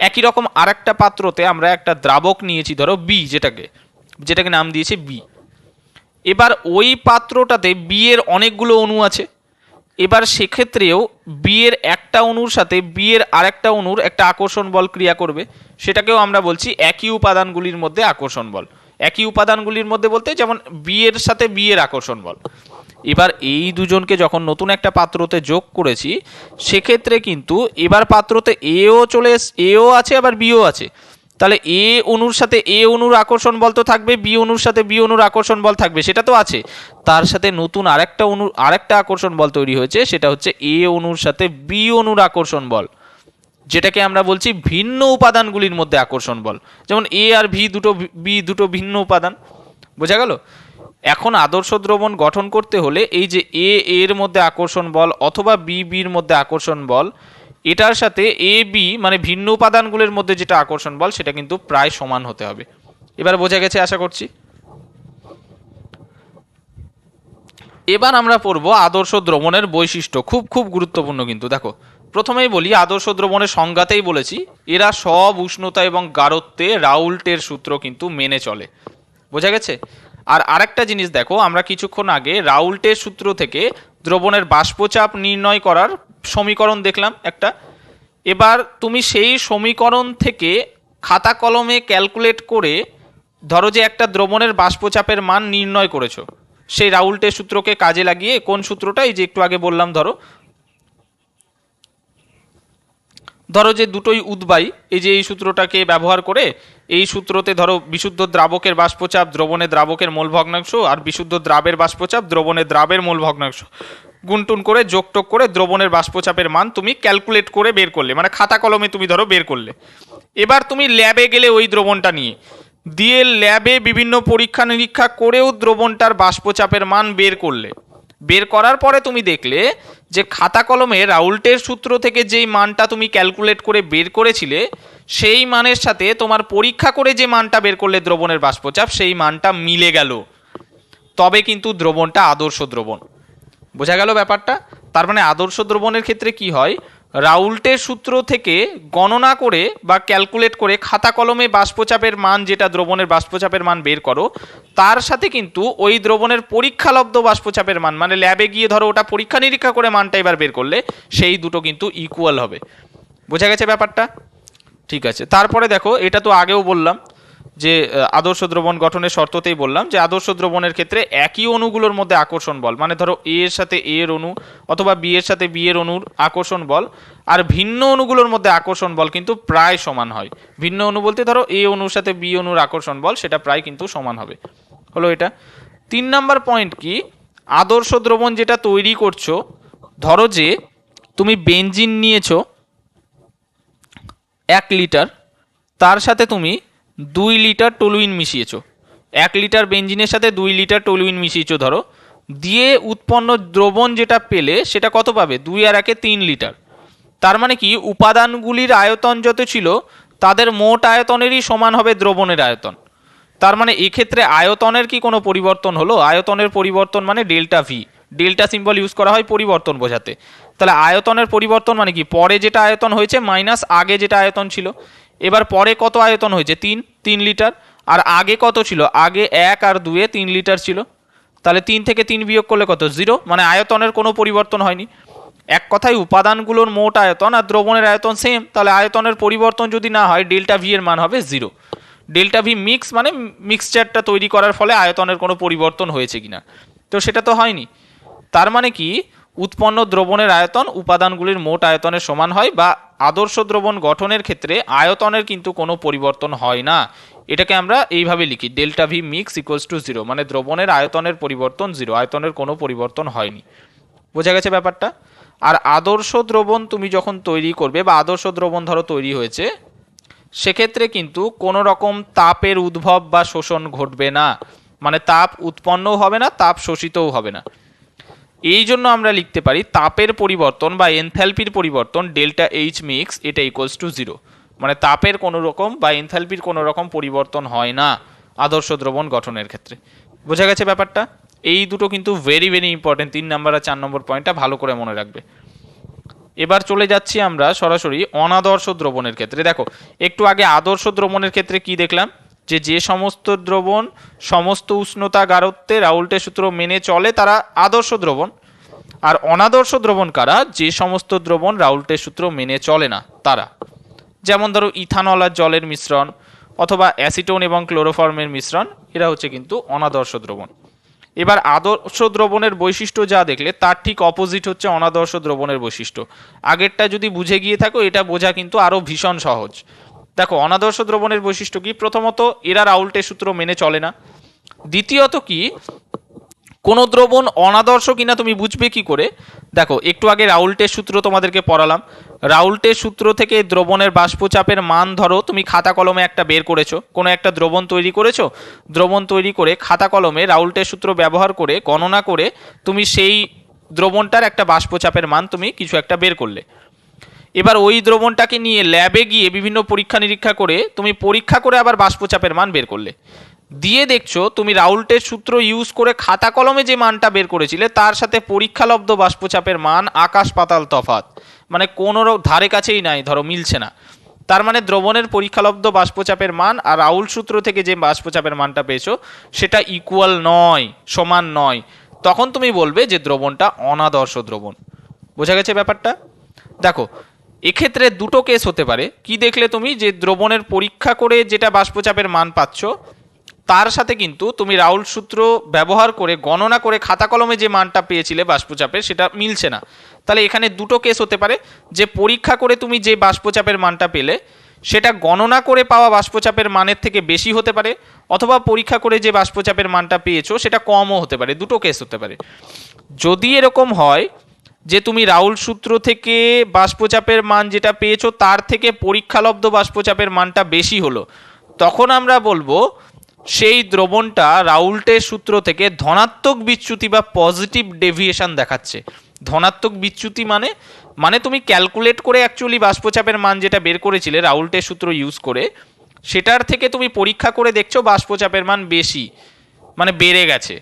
একই রকম আরেকটা পাত্রতে আমরা একটা দ্রাবক নিয়েছি ধরো বি, যেটাকে নাম দিয়েছে বি। এবার ওই পাত্রটাতে বি এর অনেকগুলো অণু আছে। এবার সেক্ষেত্রেও বি এর একটা অণুর সাথে বি এর আরেকটা অণুর একটা আকর্ষণ বল ক্রিয়া করবে, সেটাকেও আমরা বলছি একই উপাদানগুলির মধ্যে আকর্ষণ বল। একই উপাদানগুলির মধ্যে বলতে যেমন বি এর সাথে বি এর আকর্ষণ বল। এবার এই দুজনকে যখন নতুন একটা পাত্রতে যোগ করেছি, সেক্ষেত্রে কিন্তু এবার পাত্রতে এও আছে আবার বিও আছে। তাহলে এ অণুর সাথে এ অণুর আকর্ষণ বল তো থাকবে, বি অণুর সাথে বি অণুর আকর্ষণ বল থাকবে, সেটা তো আছে। তার সাথে নতুন আরেকটা আকর্ষণ বল তৈরি হয়েছে, সেটা হচ্ছে এ অণুর সাথে বি অণুর আকর্ষণ বল, যেটাকে আমরা বলছি ভিন্ন উপাদানগুলির মধ্যে আকর্ষণ বল। যেমন এ আর বি দুটো ভিন্ন উপাদান। বোঝা গেল? এখন আদর্শ দ্রবণ গঠন করতে হলে এই যে এর মধ্যে আকর্ষণ বল অথবা বির মধ্যে আকর্ষণ বল, এটার সাথে এ বি মানে ভিন্ন উপাদানগুলির মধ্যে যেটা আকর্ষণ বল সেটা কিন্তু প্রায় সমান হতে হবে। এবার বোঝা গেছে আশা করছি। এবার আমরা পড়বো আদর্শ দ্রবণের বৈশিষ্ট্য, খুব খুব গুরুত্বপূর্ণ কিন্তু। দেখো, প্রথমেই বলি আদর্শ দ্রবণের সংজ্ঞাতেই বলেছি এরা সব উষ্ণতা এবং গাঢ়ত্বে রাউল্টের সূত্র কিন্তু মেনে চলে। বোঝা গেছে? আর আরেকটা জিনিস দেখো, আমরা কিছুক্ষণ আগে রাউল্টের সূত্র থেকে দ্রবণের বাষ্পচাপ নির্ণয় করার সমীকরণ দেখলাম একটা। এবার তুমি সেই সমীকরণ থেকে খাতা কলমে ক্যালকুলেট করে ধরো যে একটা দ্রবণের বাষ্পচাপের মান নির্ণয় করেছো, সেই রাউল্টের সূত্রকে কাজে লাগিয়ে, কোন সূত্রটা, এই যে একটু আগে বললাম, ধরো যে দুটোই উদ্বায়ী, এই যে এই সূত্রটাকে ব্যবহার করে এই সূত্রতে ধরো বিশুদ্ধ দ্রাবকের বাষ্পচাপ দ্রবণে দ্রাবকের মোল ভগ্নাংশ আর বিশুদ্ধ দ্রাবের বাষ্পচাপ দ্রবণে দ্রাবের মোল ভগ্নাংশ গুণটুন করে যোগটোগ করে দ্রবণের বাষ্পচাপের মান তুমি ক্যালকুলেট করে বের করলে, মানে খাতা কলমে তুমি ধরো বের করলে। এবার তুমি ল্যাবে গেলে ওই দ্রবণটা নিয়ে দিয়ে ল্যাবে বিভিন্ন পরীক্ষা নিরীক্ষা করেও দ্রবণটার বাষ্পচাপের মান বের করলে। বের করার পরে তুমি দেখলে যে খাতা কলমে রাউল্টের সূত্র থেকে যেই মানটা তুমি ক্যালকুলেট করে বের করেছিলে সেই মানের সাথে তোমার পরীক্ষা করে যে মানটা বের করলে দ্রবণের বাষ্পচাপ, সেই মানটা মিলে গেল। তবে কিন্তু দ্রবণটা আদর্শ দ্রবণ। বোঝা গেল ব্যাপারটা? তার মানে আদর্শ দ্রবণের ক্ষেত্রে কি হয়, রাউল্টের সূত্র থেকে গণনা করে বা ক্যালকুলেট করে খাতা কলমে বাষ্পচাপের মান, যেটা দ্রবণের বাষ্পচাপের মান বের করো, তার সাথে কিন্তু ওই দ্রবণের পরীক্ষালব্ধ বাষ্পচাপের মান, মানে ল্যাবে গিয়ে ধরো ওটা পরীক্ষা নিরীক্ষা করে মানটা এবার বের করলে, সেই দুটো কিন্তু ইকুয়াল হবে। বোঝা গেছে ব্যাপারটা? ঠিক আছে, তারপরে দেখো, এটা তো আগেও বললাম যে আদর্শ দ্রবণ গঠনের শর্ততেই বললাম যে আদর্শ দ্রবণের ক্ষেত্রে একই অণুগুলোর মধ্যে আকর্ষণ বল, মানে ধরো এ এর সাথে এ এর অণু অথবা বি এর সাথে বি এর অণুর আকর্ষণ বল আর ভিন্ন অণুগুলোর মধ্যে আকর্ষণ বল কিন্তু প্রায় সমান হয়। ভিন্ন অণু বলতে ধরো এ অণুর সাথে বি অণুর আকর্ষণ বল সেটা প্রায় কিন্তু সমান হবে। হলো এটা। 3 নাম্বার পয়েন্ট কি, আদর্শ দ্রবণ যেটা তৈরি করছো, ধরো যে তুমি বেনজিন নিয়েছো 1 লিটার, তার সাথে তুমি 2 লিটার টলুইন মিশিয়েছো। 1 লিটার বেনজিনের সাথে 2 লিটার টলুইন মিশিয়েছো ধরো, দিয়ে উৎপন্ন দ্রবণ যেটা পেলে সেটা কত পাবে, 2 আর 1 3 লিটার। তার মানে কি উপাদানগুলির আয়তন যত ছিল তাদের মোট আয়তনেরই সমান হবে দ্রবণের আয়তন। তার মানে এক্ষেত্রে আয়তনের কি কোনো পরিবর্তন হলো? আয়তনের পরিবর্তন মানে delta V, delta symbol use করা হয় পরিবর্তন বোঝাতে। তাহলে আয়তনের পরিবর্তন মানে কি, পরে যেটা আয়তন হয়েছে মাইনাস আগে যেটা আয়তন ছিল। এবার পরে কত আয়তন হয়েছে, 3 লিটার, আর আগে কত ছিল, আগে 1 আর 2 3 লিটার ছিল। তাহলে 3 থেকে 3 বিয়োগ করলে কত, 0, মানে আয়তনের কোনো পরিবর্তন হয়নি। এক কথায় উপাদানগুলোর মোট আয়তন আর দ্রবণের আয়তন সেম, তাহলে আয়তনের পরিবর্তন যদি না হয় ডেল্টা ভি এর মান হবে 0। ডেল্টা ভি মিক্স মানে মিক্সচারটা তৈরি করার ফলে আয়তনের কোনো পরিবর্তন হয়েছে কিনা, তো সেটা তো হয়নি। তার মানে কি উৎপন্ন দ্রবণের আয়তন উপাদানগুলির মোট আয়তনের সমান হয়, বা আদর্শ দ্রবণ গঠনের ক্ষেত্রে আয়তনের কিন্তু কোনো পরিবর্তন হয় না। এটাকে আমরা এইভাবে লিখি, delta V mix equals to 0, মানে দ্রবণের আয়তনের পরিবর্তন 0, আয়তনের কোনো পরিবর্তন হয়নি। বোঝা গেছে ব্যাপারটা? আর আদর্শ দ্রবণ তুমি যখন তৈরি করবে বা আদর্শ দ্রবণ ধরো তৈরি হয়েছে, সেক্ষেত্রে কিন্তু কোনো রকম তাপের উদ্ভব বা শোষণ ঘটবে না, মানে তাপ উৎপন্নও হবে না, তাপ শোষিতও হবে না। এই জন্য আমরা লিখতে পারি তাপের পরিবর্তন বা এনথ্যালপির পরিবর্তন ডেল্টা এইচ মিক্স এটা ইকুয়ালস টু 0, মানে তাপের কোনো রকম বা এনথ্যালপির কোনো রকম পরিবর্তন হয় না আদর্শ দ্রবণ গঠনের ক্ষেত্রে। বোঝা গেছে ব্যাপারটা? এই দুটো কিন্তু ভেরি ভেরি ইম্পর্টেন্ট, 3 নাম্বার আর 4 নম্বর পয়েন্টটা ভালো করে মনে রাখবে। এবার চলে যাচ্ছি আমরা সরাসরি অনাদর্শ দ্রবণের ক্ষেত্রে। দেখো একটু আগে আদর্শ দ্রবণের ক্ষেত্রে কি দেখলাম, যে সমস্ত দ্রবণ সমস্ত উষ্ণতা গারত্বে রাউল্টের সূত্র মেনে চলে তারা আদর্শ দ্রবণ, আর অনাদর্শ দ্রবণ কারা, যে সমস্ত দ্রবণ রাউল্টের সূত্র মেনে চলে না তারা। যেমন ধরো ইথানল আর জলের মিশ্রণ অথবা অ্যাসিটোন এবং ক্লোরোফর্মের মিশ্রণ, এরা হচ্ছে কিন্তু অনাদর্শ দ্রবণ। এবার আদর্শ দ্রবণের বৈশিষ্ট্য যা দেখলে তার ঠিক অপোজিট হচ্ছে অনাদর্শ দ্রবণের বৈশিষ্ট্য। আগেরটা যদি বুঝে গিয়ে থাকো এটা বোঝা কিন্তু আরও ভীষণ সহজ। দেখো অনাদর্শ দ্রবণের বৈশিষ্ট্য কি, প্রথমত এরা রাউল্টের সূত্র মেনে চলে না। দ্বিতীয়ত কি, কোন দ্রবণ অনাদর্শ কিনা তুমি বুঝবে কি করে, দেখো একটু আগে রাউল্টের সূত্র তোমাদেরকে পড়ালাম। রাউল্টের সূত্র থেকে দ্রবণের বাষ্পচাপের মান ধরো তুমি খাতা কলমে একটা বের করেছো, কোনো একটা দ্রবণ তৈরি করেছো, দ্রবণ তৈরি করে খাতা কলমে রাউল্টের সূত্র ব্যবহার করে গণনা করে তুমি সেই দ্রবণটার একটা বাষ্পচাপের মান তুমি কিছু একটা বের করলে। এবার ওই দ্রবণটাকে নিয়ে ল্যাবে গিয়ে বিভিন্ন পরীক্ষা নিরীক্ষা করে তুমি পরীক্ষা করে আবার বাষ্পচাপের মান বের করলে, দিয়ে দেখছো তুমি রাউল্টের সূত্র ইউজ করে খাতা কলমে যে মানটা বের করেছিলে তার সাথে পরীক্ষালব্ধ বাষ্পচাপের মান আকাশ পাতাল তফাৎ, মানে কোনো ধারে কাছেই নাই, ধরো মিলছে না। তার মানে দ্রবণের পরীক্ষালব্ধ বাষ্পচাপের মান আর রাউল্ট সূত্র থেকে যে বাষ্পচাপের মানটা পেয়েছো সেটা ইকুয়াল নয়, সমান নয়। তখন তুমি বলবে যে দ্রবণটা অনাদর্শ দ্রবণ। বোঝা গেছে ব্যাপারটা? দেখো এক্ষেত্রে দুটো কেস হতে পারে। কি দেখলে তুমি, যে দ্রবণের পরীক্ষা করে যেটা বাষ্পচাপের মান পাচ্ছ তার সাথে কিন্তু তুমি রাউল্ট সূত্র ব্যবহার করে গণনা করে খাতা কলমে যে মানটা পেয়েছিলে বাষ্পচাপের সেটা মিলছে না। তাহলে এখানে দুটো কেস হতে পারে, যে পরীক্ষা করে তুমি যে বাষ্পচাপের মানটা পেলে সেটা গণনা করে পাওয়া বাষ্পচাপের মানের থেকে বেশি হতে পারে, অথবা পরীক্ষা করে যে বাষ্পচাপের মানটা পেয়েছো সেটা কমও হতে পারে। দুটো কেস হতে পারে। যদি এরকম হয় যে তুমি রাউল্ট সূত্র থেকে বাষ্পচাপের মান যেটা পেয়েছো তার থেকে পরীক্ষালব্ধ বাষ্পচাপের মানটা বেশি হলো, তখন আমরা বলবো সেই দ্রবণটা রাউল্টের সূত্র থেকে ধনাত্মক বিচ্যুতি বা পজিটিভ ডেভিয়েশন দেখাচ্ছে। ধনাত্মক বিচ্যুতি মানে তুমি ক্যালকুলেট করে অ্যাকচুয়ালি বাষ্পচাপের মান যেটা বের করেছিলে রাউল্টের সূত্র ইউজ করে সেটার থেকে তুমি পরীক্ষা করে দেখছো বাষ্পচাপের মান বেশি, মানে বেড়ে গেছে।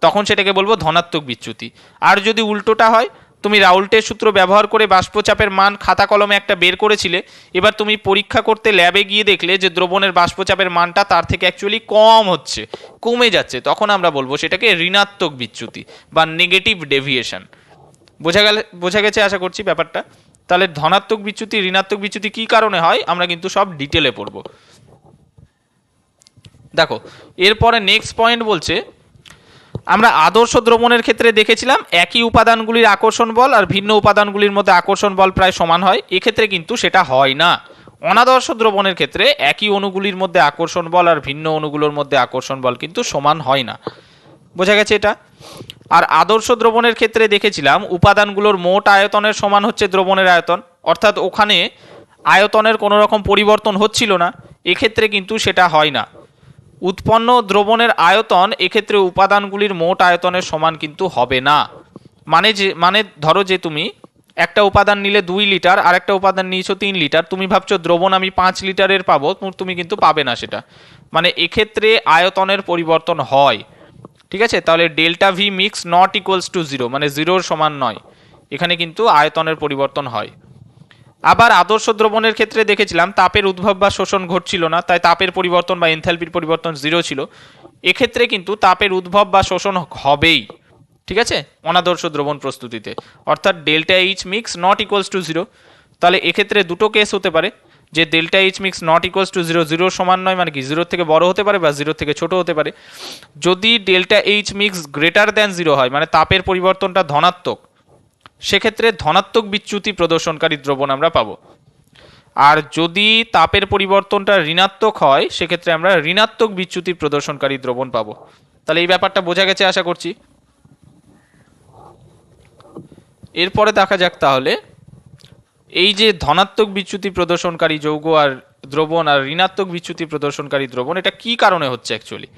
তখন সেটাকে বলবো ধনাত্মক বিচ্যুতি। আর যদি উল্টোটা হয়, তুমি রাউল্টের সূত্র ব্যবহার করে বাষ্পচাপের মান খাতা কলমে একটা বের করেছিলে, এবার তুমি পরীক্ষা করতে ল্যাবে গিয়ে দেখলে যে দ্রবণের বাষ্পচাপের মানটা তার থেকে অ্যাকচুয়ালি কম হচ্ছে, কমে যাচ্ছে, তখন আমরা বলবো সেটাকে ঋণাত্মক বিচ্যুতি বা নেগেটিভ ডেভিয়েশন। বোঝা গেছে আশা করছি ব্যাপারটা। তাহলে ধনাত্মক বিচ্যুতি, ঋণাত্মক বিচ্যুতি কী কারণে হয় আমরা কিন্তু সব ডিটেলে পড়বো। দেখো এরপরে নেক্সট পয়েন্ট বলছে, আমরা আদর্শ দ্রবণের ক্ষেত্রে দেখেছিলাম একই উপাদানগুলির আকর্ষণ বল আর ভিন্ন উপাদানগুলির মধ্যে আকর্ষণ বল প্রায় সমান হয়। এক্ষেত্রে কিন্তু সেটা হয় না। অনাদর্শ দ্রবণের ক্ষেত্রে একই অণুগুলির মধ্যে আকর্ষণ বল আর ভিন্ন অণুগুলোর মধ্যে আকর্ষণ বল কিন্তু সমান হয় না। বোঝা গেছে এটা। আর আদর্শ দ্রবণের ক্ষেত্রে দেখেছিলাম উপাদানগুলোর মোট আয়তনের সমান হচ্ছে দ্রবণের আয়তন, অর্থাৎ ওখানে আয়তনের কোনো রকম পরিবর্তন হচ্ছিল না। এক্ষেত্রে কিন্তু সেটা হয় না। উৎপন্ন দ্রবণের আয়তন এক্ষেত্রে উপাদানগুলির মোট আয়তনের সমান কিন্তু হবে না। মানে ধরো যে তুমি একটা উপাদান নিলে 2 লিটার আর একটা উপাদান নিয়েছো 3 লিটার, তুমি ভাবছো দ্রবণ আমি 5 লিটারের পাবো, তুমি কিন্তু পাবে না সেটা। মানে এক্ষেত্রে আয়তনের পরিবর্তন হয়। ঠিক আছে, তাহলে delta V mix not equals to 0, মানে 0-র সমান নয়, এখানে কিন্তু আয়তনের পরিবর্তন হয়। আবার আদর্শ দ্রবণের ক্ষেত্রে দেখেছিলাম তাপের উদ্ভব বা শোষণ ঘটছিল না, তাই তাপের পরিবর্তন বা এনথালপির পরিবর্তন 0 ছিল। এক্ষেত্রে কিন্তু তাপের উদ্ভব বা শোষণ হবেই। ঠিক আছে, অনাদর্শ দ্রবণ প্রস্তুতিতে, অর্থাৎ delta H mix not equals to 0। তাহলে এক্ষেত্রে দুটো কেস হতে পারে, যে delta H mix not equals to 0, 0 সমান নয়, মানে কি 0 থেকে বড় হতে পারে বা 0 থেকে ছোট হতে পারে। যদি delta H mix greater than 0 হয়, মানে তাপের পরিবর্তনটা ধনাত্মক, সেক্ষেত্রে ধনাত্মক বিচ্যুতি প্রদর্শনকারী দ্রবণ আমরা পাবো। আর যদি তাপের পরিবর্তনটা ঋণাত্মক হয়, সেক্ষেত্রে আমরা ঋণাত্মক বিচ্যুতি প্রদর্শনকারী দ্রবণ পাবো। তাহলে এই ব্যাপারটা বোঝা গেছে আশা করছি। এরপরে দেখা যাক তাহলে এই যে ধনাত্মক বিচ্যুতি প্রদর্শনকারী যৌগ আর দ্রবণ আর ঋণাত্মক বিচ্যুতি প্রদর্শনকারী দ্রবণ, এটা কি কারণে হচ্ছে অ্যাকচুয়ালি।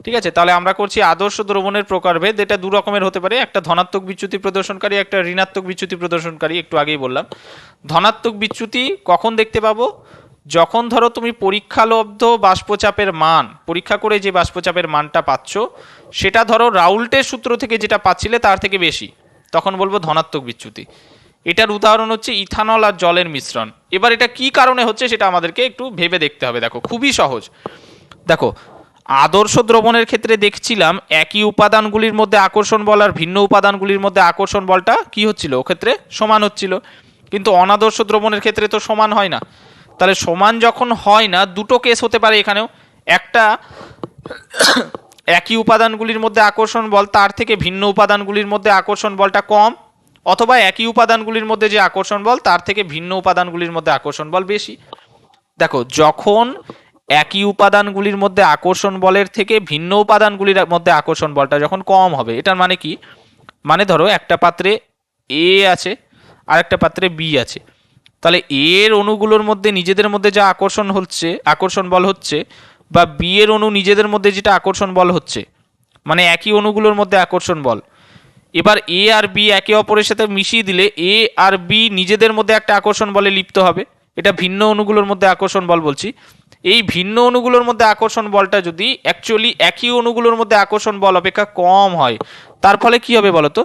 ঠিক আছে, তাহলে আমরা করছি আদর্শ দ্রবণের প্রকারভেদ। এটা দু রকমের হতে পারে, একটা ধনাত্মক বিচ্যুতি প্রদর্শনকারী, একটা ঋণাত্মক বিচ্যুতি প্রদর্শনকারী। একটু আগেই বললাম ধনাত্মক বিচ্যুতি কখন দেখতে পাবো, যখন ধরো তুমি পরীক্ষালব্ধ বাষ্পচাপের মান, পরীক্ষা করে যে বাষ্পচাপের মানটা পাচ্ছ সেটা ধরো রাউল্টের সূত্র থেকে যেটা পাচ্ছিলে তার থেকে বেশি, তখন বলবো ধনাত্মক বিচ্যুতি। এটার উদাহরণ হচ্ছে ইথানল আর জলের মিশ্রণ। এবার এটা কি কারণে হচ্ছে সেটা আমাদেরকে একটু ভেবে দেখতে হবে। দেখো খুবই সহজ। দেখো আদর্শ দ্রবণের ক্ষেত্রে দেখছিলাম একই উপাদানগুলির মধ্যে আকর্ষণ বল আর ভিন্ন উপাদানগুলির মধ্যে আকর্ষণ বলটা কি হচ্ছিল, ওক্ষেত্রে সমান হচ্ছিল। কিন্তু অনাদর্শ দ্রবণের ক্ষেত্রে তো সমান হয় না। তাহলে সমান যখন হয় না, দুটো কেস হতে পারে এখানেও। একটা, একই উপাদানগুলির মধ্যে আকর্ষণ বল তার থেকে ভিন্ন উপাদানগুলির মধ্যে আকর্ষণ বলটা কম, অথবা একই উপাদানগুলির মধ্যে যে আকর্ষণ বল তার থেকে ভিন্ন উপাদানগুলির মধ্যে আকর্ষণ বল বেশি। দেখো যখন একই উপাদানগুলির মধ্যে আকর্ষণ বলের থেকে ভিন্ন উপাদানগুলির মধ্যে আকর্ষণ বলটা যখন কম হবে, এটার মানে কি, মানে ধরো একটা পাত্রে এ আছে আর একটা পাত্রে বি আছে, তাহলে এর অণুগুলোর মধ্যে নিজেদের মধ্যে যা আকর্ষণ বল হচ্ছে, বা বি এর অণু নিজেদের মধ্যে যেটা আকর্ষণ বল হচ্ছে, মানে একই অণুগুলোর মধ্যে আকর্ষণ বল। এবার এ আর বি একে অপরের সাথে মিশিয়ে দিলে এ আর বি নিজেদের মধ্যে একটা আকর্ষণ বলে লিপ্ত হবে। এটা ভিন্ন অণুগুলোর মধ্যে আকর্ষণ বল বলছি। এই ভিন্ন অণুগুলোর মধ্যে আকর্ষণ বলটা যদি অ্যাকচুয়ালি একই অণুগুলোর মধ্যে আকর্ষণ বল অপেক্ষা কম হয়, তার ফলে কি হবে বলতো,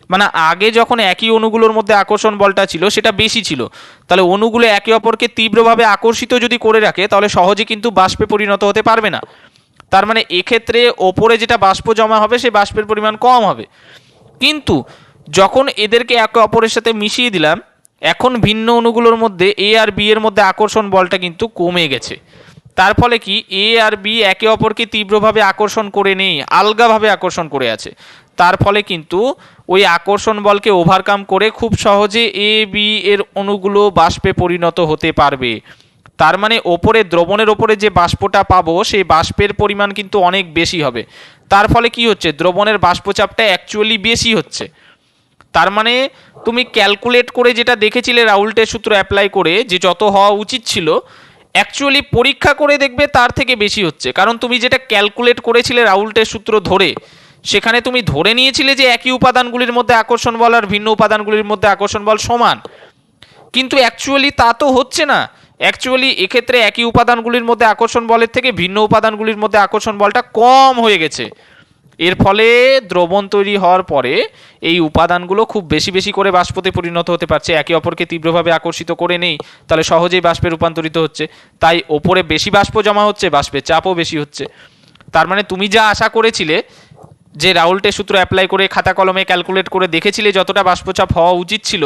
মানে আগে যখন একই অণুগুলোর মধ্যে আকর্ষণ বলটা ছিল সেটা বেশি ছিল, তাহলে অণুগুলো একে অপরকে তীব্রভাবে আকর্ষিত যদি করে রাখে তাহলে সহজে কিন্তু বাষ্পে পরিণত হতে পারবে না। তার মানে এক্ষেত্রে ওপরে যেটা বাষ্প জমা হবে সেই বাষ্পের পরিমাণ কম হবে। কিন্তু যখন এদেরকে একে অপরের সাথে মিশিয়ে দিলাম, এখন ভিন্ন অণুগুলোর মধ্যে এ আর বি এর মধ্যে আকর্ষণ বলটা কিন্তু কমে গেছে। তার ফলে কি এ আর বি একে অপরকে তীব্রভাবে আকর্ষণ করে নেই, আলগাভাবে আকর্ষণ করে আছে। তার ফলে কিন্তু ওই আকর্ষণ বলকে ওভারকাম করে খুব সহজে এ বি এর অণুগুলো বাষ্পে পরিণত হতে পারবে। তার মানে ওপরে দ্রবণের ওপরে যে বাষ্পটা পাবো সেই বাষ্পের পরিমাণ কিন্তু অনেক বেশি হবে। তার ফলে কি হচ্ছে, দ্রবণের বাষ্পচাপটা অ্যাকচুয়ালি বেশি হচ্ছে। তার মানে তুমি ক্যালকুলেট করে যেটা দেখেছিলে রাউল্টের সূত্র অ্যাপ্লাই করে যে যত হওয়া উচিত ছিল, অ্যাকচুয়ালি পরীক্ষা করে দেখবে তার থেকে বেশি হচ্ছে। কারণ তুমি যেটা ক্যালকুলেট করেছিলে রাউল্টের সূত্র ধরে, সেখানে তুমি ধরে নিয়েছিলে যে একই উপাদানগুলির মধ্যে আকর্ষণ বল আর ভিন্ন উপাদানগুলির মধ্যে আকর্ষণ বল সমান, কিন্তু অ্যাকচুয়ালি তা তো হচ্ছে না। অ্যাকচুয়ালি এক্ষেত্রে একই উপাদানগুলির মধ্যে আকর্ষণ বলের থেকে ভিন্ন উপাদানগুলির মধ্যে আকর্ষণ বলটা কম হয়ে গেছে। এর ফলে দ্রবণ তৈরি হওয়ার পরে এই উপাদানগুলো খুব বেশি বেশি করে বাষ্পতে পরিণত হতে পারছে, একে অপরকে তীব্রভাবে আকর্ষিত করে নেই, তাহলে সহজেই বাষ্পে রূপান্তরিত হচ্ছে। তাই ওপরে বেশি বাষ্প জমা হচ্ছে, বাষ্পের চাপও বেশি হচ্ছে। তার মানে তুমি যা আশা করেছিলে যে রাউল্টের সূত্র অ্যাপ্লাই করে খাতা কলমে ক্যালকুলেট করে দেখেছিলে যতটা বাষ্পচাপ হওয়া উচিত ছিল,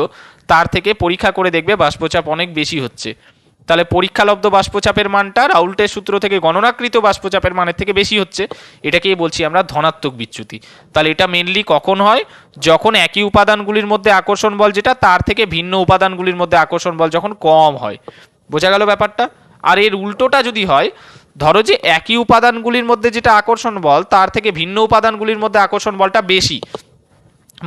তার থেকে পরীক্ষা করে দেখবে বাষ্পচাপ অনেক বেশি হচ্ছে। তাহলে পরীক্ষালব্ধ বাষ্পচাপের মানটা রাউল্টের সূত্র থেকে গণনাকৃত বাষ্পচাপের মানের থেকে বেশি হচ্ছে, এটাকেই বলছি আমরা ধনাত্মক বিচ্যুতি। তাহলে এটা মেনলি কখন হয়? যখন একই উপাদানগুলির মধ্যে আকর্ষণ বল যেটা, তার থেকে ভিন্ন উপাদানগুলির মধ্যে আকর্ষণ বল যখন কম হয়। বোঝা গেল ব্যাপারটা? আর এর উল্টোটা যদি হয়, ধরো যে একই উপাদানগুলির মধ্যে যেটা আকর্ষণ বল তার থেকে ভিন্ন উপাদানগুলির মধ্যে আকর্ষণ বলটা বেশি,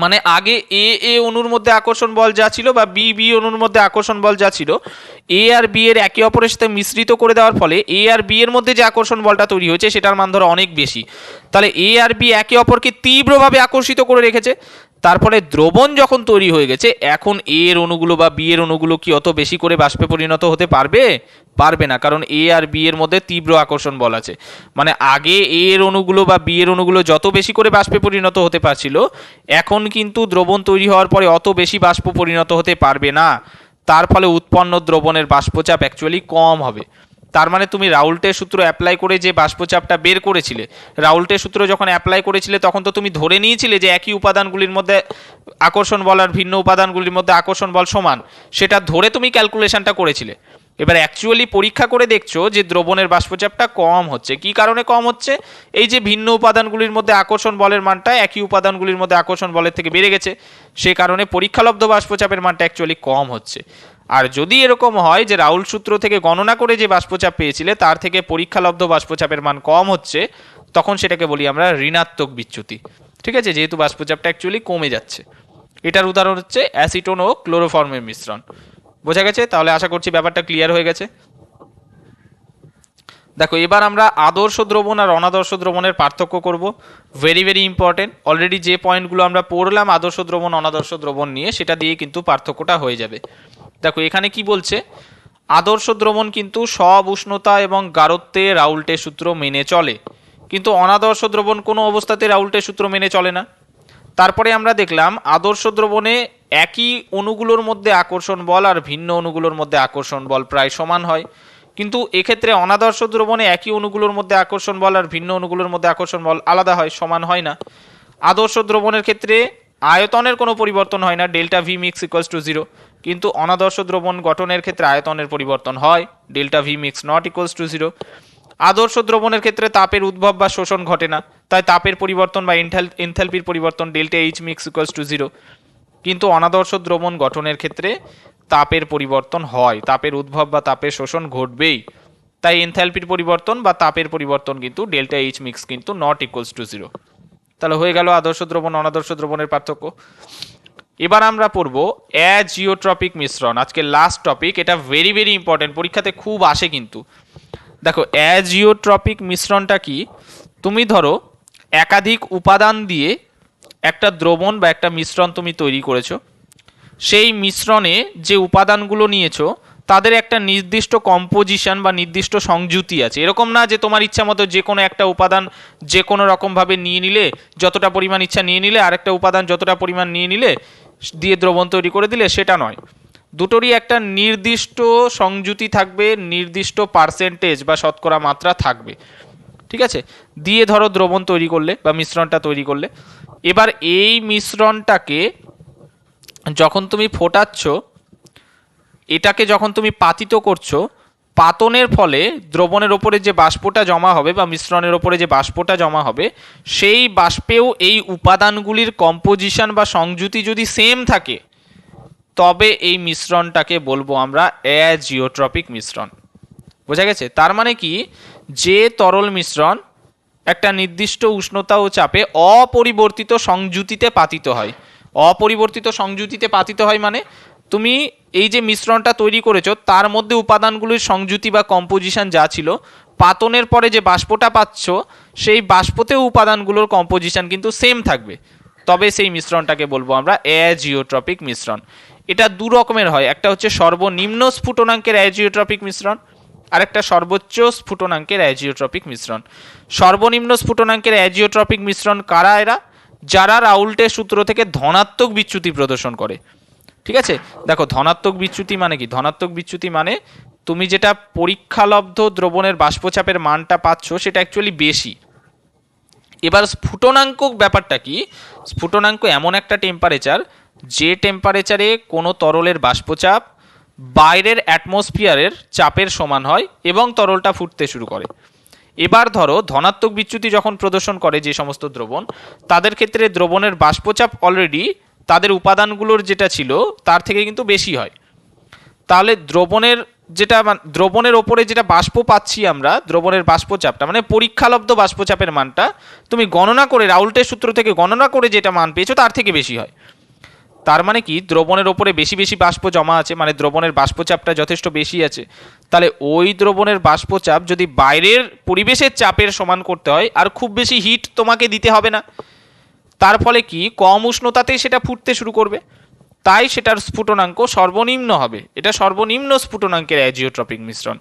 মানে আগে এ এ অণুর মধ্যে আকর্ষণ বল যা ছিল বা বি বি অণুর মধ্যে আকর্ষণ বল যা ছিল, এ আর বি এর একে অপরের সাথে মিশ্রিত করে দেওয়ার ফলে এ আর বি এর মধ্যে যে আকর্ষণ বলটা তৈরি হয়েছে সেটার মান ধরো অনেক বেশি। তাহলে এ আর বি একে অপরকে তীব্রভাবে আকর্ষিত করে রেখেছে, তারপরে দ্রবণ যখন তৈরি হয়ে গেছে, এখন এ এর অণুগুলো বা বি এর অণুগুলো কি অত বেশি করে বাষ্পে পরিণত হতে পারবে? পারবে না, কারণ এ আর বি এর মধ্যে তীব্র আকর্ষণ বল আছে। মানে আগে এ এর অণুগুলো বা বি এর অণুগুলো যত বেশি করে বাষ্পে পরিণত হতে পারছিল, এখন কিন্তু দ্রবণ তৈরি হওয়ার পরে অত বেশি বাষ্প পরিণত হতে পারবে না। তার ফলে উৎপন্ন দ্রবণের বাষ্পচাপ অ্যাকচুয়ালি কম হবে। তার মানে তুমি রাউল্টের সূত্র অ্যাপ্লাই করে যে বাষ্পচাপটা বের করেছিলে, রাউল্টের সূত্র যখন অ্যাপ্লাই করেছিলে তখন তো তুমি ধরে নিয়েছিলে যে একই উপাদানগুলির মধ্যে আকর্ষণ বল আর ভিন্ন উপাদানগুলির মধ্যে আকর্ষণ বল সমান, সেটা ধরে তুমি ক্যালকুলেশনটা করেছিলে। এবার অ্যাকচুয়ালি পরীক্ষা করে দেখছো যে দ্রবণের বাষ্পচাপটা কম হচ্ছে। কি কারণে কম হচ্ছে? এই যে ভিন্ন উপাদানগুলির মধ্যে আকর্ষণ বলের মানটা একই উপাদানগুলির মধ্যে আকর্ষণ বলের থেকে বেড়ে গেছে, সে কারণে পরীক্ষালব্ধ বাষ্পচাপের মানটা অ্যাকচুয়ালি কম হচ্ছে। আর যদি এরকম হয় যে রাউল্ট সূত্র থেকে গণনা করে যে বাষ্পচাপ পেয়েছিলে তার থেকে পরীক্ষালব্ধ বাষ্পচাপের মান কম হচ্ছে, তখন সেটাকে বলি আমরা ঋণাত্মক বিচ্যুতি। ঠিক আছে, যেহেতু বাষ্পচাপটা অ্যাকচুয়ালি কমে যাচ্ছে। এটার উদাহরণ হচ্ছে অ্যাসিটোন ও ক্লোরোফর্মের মিশ্রণ। বোঝা গেছে? তাহলে আশা করছি ব্যাপারটা ক্লিয়ার হয়ে গেছে। দেখো, এবার আমরা আদর্শ দ্রবণ আর অনাদর্শ দ্রবণের পার্থক্য করব। Very very important. অলরেডি যে পয়েন্টগুলো আমরা পড়লাম আদর্শ দ্রবণ অনাদর্শ দ্রবণ নিয়ে, সেটা দিয়ে কিন্তু পার্থক্যটা হয়ে যাবে। দেখো এখানে কি বলছে, আদর্শ দ্রবণ কিন্তু সব উষ্ণতা এবং গাঢ়ত্বে রাউল্টের সূত্র মেনে চলে, কিন্তু অনাদর্শ দ্রবণ কোনো অবস্থাতে রাউল্টের সূত্র মেনে চলে না। তারপরে আমরা দেখলাম আদর্শ দ্রবণে একই অণুগুলোর মধ্যে আকর্ষণ বল আর ভিন্ন অণুগুলোর মধ্যে আকর্ষণ বল প্রায় সমান হয়, কিন্তু এক্ষেত্রে অনাদর্শ দ্রবণে একই অণুগুলোর মধ্যে আকর্ষণ বল আর ভিন্ন অণুগুলোর মধ্যে আকর্ষণ বল আলাদা হয়, সমান হয় না। আদর্শ দ্রবণের ক্ষেত্রে আয়তনের কোনো পরিবর্তন হয় না, delta V mix equals to 0, কিন্তু অনাদর্শ দ্রবণ গঠনের ক্ষেত্রে আয়তনের পরিবর্তন হয়, delta V mix not equals to 0। আদর্শ দ্রবণের ক্ষেত্রে তাপের উদ্ভব বা শোষণ ঘটে না, তাই তাপের পরিবর্তন বা এনথালপির পরিবর্তন delta H mix equals to 0, কিন্তু অনাদর্শ দ্রবণ গঠনের ক্ষেত্রে তাপের পরিবর্তন হয়, তাপের উদ্ভব বা তাপের শোষণ ঘটবেই, তাই এনথালপির পরিবর্তন বা তাপের পরিবর্তন কিন্তু ডেল্টা এইচ মিক্স কিন্তু নট ইকুয়ালস টু 0। তাহলে হয়ে গেল আদর্শ দ্রবণ অনাদর্শ দ্রবণের পার্থক্য। এবার আমরা পড়ব অ্যাজিওট্রপিক মিশ্রণ, আজকে লাস্ট টপিক। এটা ভেরি ভেরি ইম্পর্টেন্ট, পরীক্ষাতে খুব আসে কিন্তু। দেখো অ্যাজিওট্রপিক মিশ্রণটা কি? তুমি ধরো একাধিক উপাদান দিয়ে একটা দ্রবণ বা একটা মিশ্রণ তুমি তৈরি করেছো, সেই মিশ্রণে যে উপাদানগুলো নিয়েছো তাদের একটা নির্দিষ্ট কম্পোজিশন বা নির্দিষ্ট সংযুতি আছে। এরকম না যে তোমার ইচ্ছা মতো যে কোনো একটা উপাদান যে কোনো রকমভাবে নিয়ে নিলে, যতটা পরিমাণ ইচ্ছা নিয়ে নিলে, আর একটা উপাদান যতটা পরিমাণ নিয়ে নিলে দিয়ে দ্রবণ তৈরি করে দিলে, সেটা নয়। দুটোরই একটা নির্দিষ্ট সংযুতি থাকবে, নির্দিষ্ট পার্সেন্টেজ বা শতকরা মাত্রা থাকবে। ঠিক আছে, দিয়ে ধরো দ্রবণ তৈরি করলে বা মিশ্রণটা তৈরি করলে। এবার এই মিশ্রণটাকে যখন তুমি ফোটাচ্ছ, এটাকে যখন তুমি পাতিত করছো, পাতনের ফলে দ্রবণের ওপরে যে বাষ্পটা জমা হবে বা মিশ্রণের ওপরে যে বাষ্পটা জমা হবে, সেই বাষ্পেও এই উপাদানগুলির কম্পোজিশন বা সংযুতি যদি সেম থাকে, তবে এই মিশ্রণটাকে বলবো আমরা অ্যাজিওট্রপিক মিশ্রণ। বোঝা গেছে? তার মানে কি, যে তরল মিশ্রণ একটা নির্দিষ্ট উষ্ণতা ও চাপে অপরিবর্তিত সংযুতিতে পাতিত হয়, অপরিবর্তিত সংযুতিতে পাতিত হয় মানে তুমি এই যে মিশ্রণটা তৈরি করেছো তার মধ্যে উপাদানগুলির সংযুতি বা কম্পোজিশন যা ছিল, পাতনের পরে যে বাষ্পটা পাচ্ছ সেই বাষ্পতেও উপাদানগুলোর কম্পোজিশন কিন্তু সেম থাকবে, তবে সেই মিশ্রণটাকে বলবো আমরা অ্যাজিওট্রপিক মিশ্রণ। এটা দু রকমের হয়, একটা হচ্ছে সর্বনিম্ন স্ফুটনাঙ্কের অ্যাজিওট্রপিক মিশ্রণ, আর একটা সর্বোচ্চ স্ফুটনাঙ্কের অ্যাজিওট্রপিক মিশ্রণ। সর্বনিম্ন স্ফুটনাঙ্কের অ্যাজিওট্রপিক মিশ্রণ কারা এরা? যারা রাউল্টের সূত্র থেকে ধনাত্মক বিচ্যুতি প্রদর্শন করে। ঠিক আছে, দেখো ধনাত্মক বিচ্যুতি মানে কি? ধনাত্মক বিচ্যুতি মানে তুমি যেটা পরীক্ষালব্ধ দ্রবণের বাষ্পচাপের মানটা পাচ্ছ সেটা অ্যাকচুয়ালি বেশি। এবার স্ফুটনাঙ্ক ব্যাপারটা কি? স্ফুটনাঙ্ক এমন একটা টেম্পারেচার যে টেম্পারেচারে কোনো তরলের বাষ্পচাপ বাইরের অ্যাটমসফিয়ারের চাপের সমান হয় এবং তরলটা ফুটতে শুরু করে। এবার ধরো ধনাত্মক বিচ্যুতি যখন প্রদর্শন করে যে সমস্ত দ্রবণ, তাদের ক্ষেত্রে দ্রবণের বাষ্পচাপ অলরেডি তাদের উপাদানগুলোর যেটা ছিল তার থেকে কিন্তু বেশি হয়। তাহলে দ্রবণের ওপরে যেটা বাষ্প পাচ্ছি আমরা, দ্রবণের বাষ্পচাপটা মানে পরীক্ষালব্ধ বাষ্পচাপের মানটা তুমি গণনা করে রাউল্টের সূত্র থেকে গণনা করে যেটা মান পেয়েছো তার থেকে বেশি হয়। তার মানে কি দ্রবণের ওপরে বেশি বেশি বাষ্প জমা আছে, মানে দ্রবণের বাষ্পচাপটা যথেষ্ট বেশি আছে। তাহলে ওই দ্রবণের বাষ্পচাপ যদি বাইরের পরিবেশের চাপের সমান করতে হয়, আর খুব বেশি হিট তোমাকে দিতে হবে না, তার ফলে কি কম উষ্ণতাতেই সেটা ফুটতে শুরু করবে, তাই সেটার স্ফুটনাঙ্ক সর্বনিম্ন হবে। এটা সর্বনিম্ন স্ফুটনাঙ্কের অ্যাজিওট্রপিক মিশ্রণ।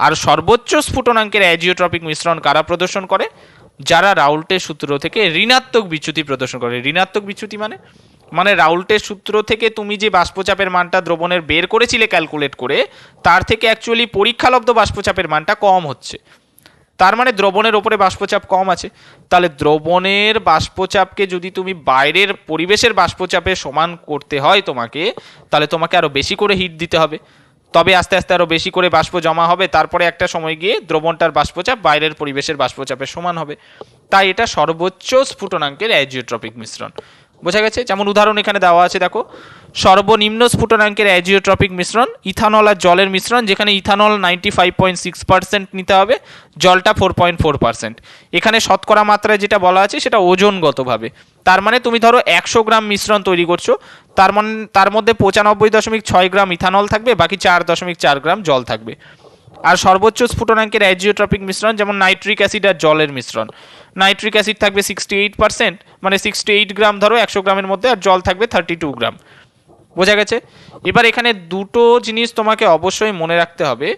আর সর্বোচ্চ স্ফুটনাঙ্কের অ্যাজিওট্রপিক মিশ্রণ কারা প্রদর্শন করে? যারা রাউল্টের সূত্র থেকে ঋণাত্মক বিচ্যুতি প্রদর্শন করে। ঋণাত্মক বিচ্যুতি মানে রাউল্টের সূত্র থেকে তুমি যে বাষ্পচাপের মানটা দ্রবণের বের করেছিলে ক্যালকুলেট করে, তার থেকে অ্যাকচুয়ালি পরীক্ষালব্ধ বাষ্পচাপের মানটা কম হচ্ছে। তার মানে দ্রবণের ওপরে বাষ্পচাপ কম আছে। তাহলে দ্রবণের বাষ্পচাপকে যদি তুমি বাইরের পরিবেশের বাষ্পচাপে সমান করতে হয় তোমাকে, তাহলে তোমাকে আরো বেশি করে হিট দিতে হবে, তবে আস্তে আস্তে আরো বেশি করে বাষ্প জমা হবে, তারপরে একটা সময় গিয়ে দ্রবণটার বাষ্পচাপ বাইরের পরিবেশের বাষ্পচাপের সমান হবে। তাই এটা সর্বোচ্চ স্ফুটনাঙ্কের অ্যাজিওট্রপিক মিশ্রণ। বোঝা গেছে? যেমন উদাহরণ এখানে দেওয়া আছে, দেখো সর্বনিম্ন স্ফুটনাঙ্কের অ্যাজিওট্রপিক মিশ্রণ ইথানল আর জলের মিশ্রণ, যেখানে ইথানল 95.6% নিতে হবে, জলটা 4.4%। এখানে শতকরা মাত্রায় যেটা বলা আছে সেটা ওজনগতভাবে। তার মানে তুমি ধরো 100 গ্রাম মিশ্রণ তৈরি করছো, তার মধ্যে 95.6 গ্রাম ইথানল থাকবে, বাকি 4.4 গ্রাম জল থাকবে। আর সর্বোচ্চ স্ফুটনাঙ্কের অ্যাজিওট্রপিক মিশ্রণ যেমন নাইট্রিক অ্যাসিড আর জলের মিশ্রণ, নাইট্রিক অ্যাসিড থাকবে 68%, মানে 68 গ্রাম ধরো 100 গ্রামের মধ্যে, আর জল থাকবে 32 গ্রাম। বোঝা গেছে? এবার এখানে দুটো জিনিস তোমাকে অবশ্যই মনে রাখতে হবে।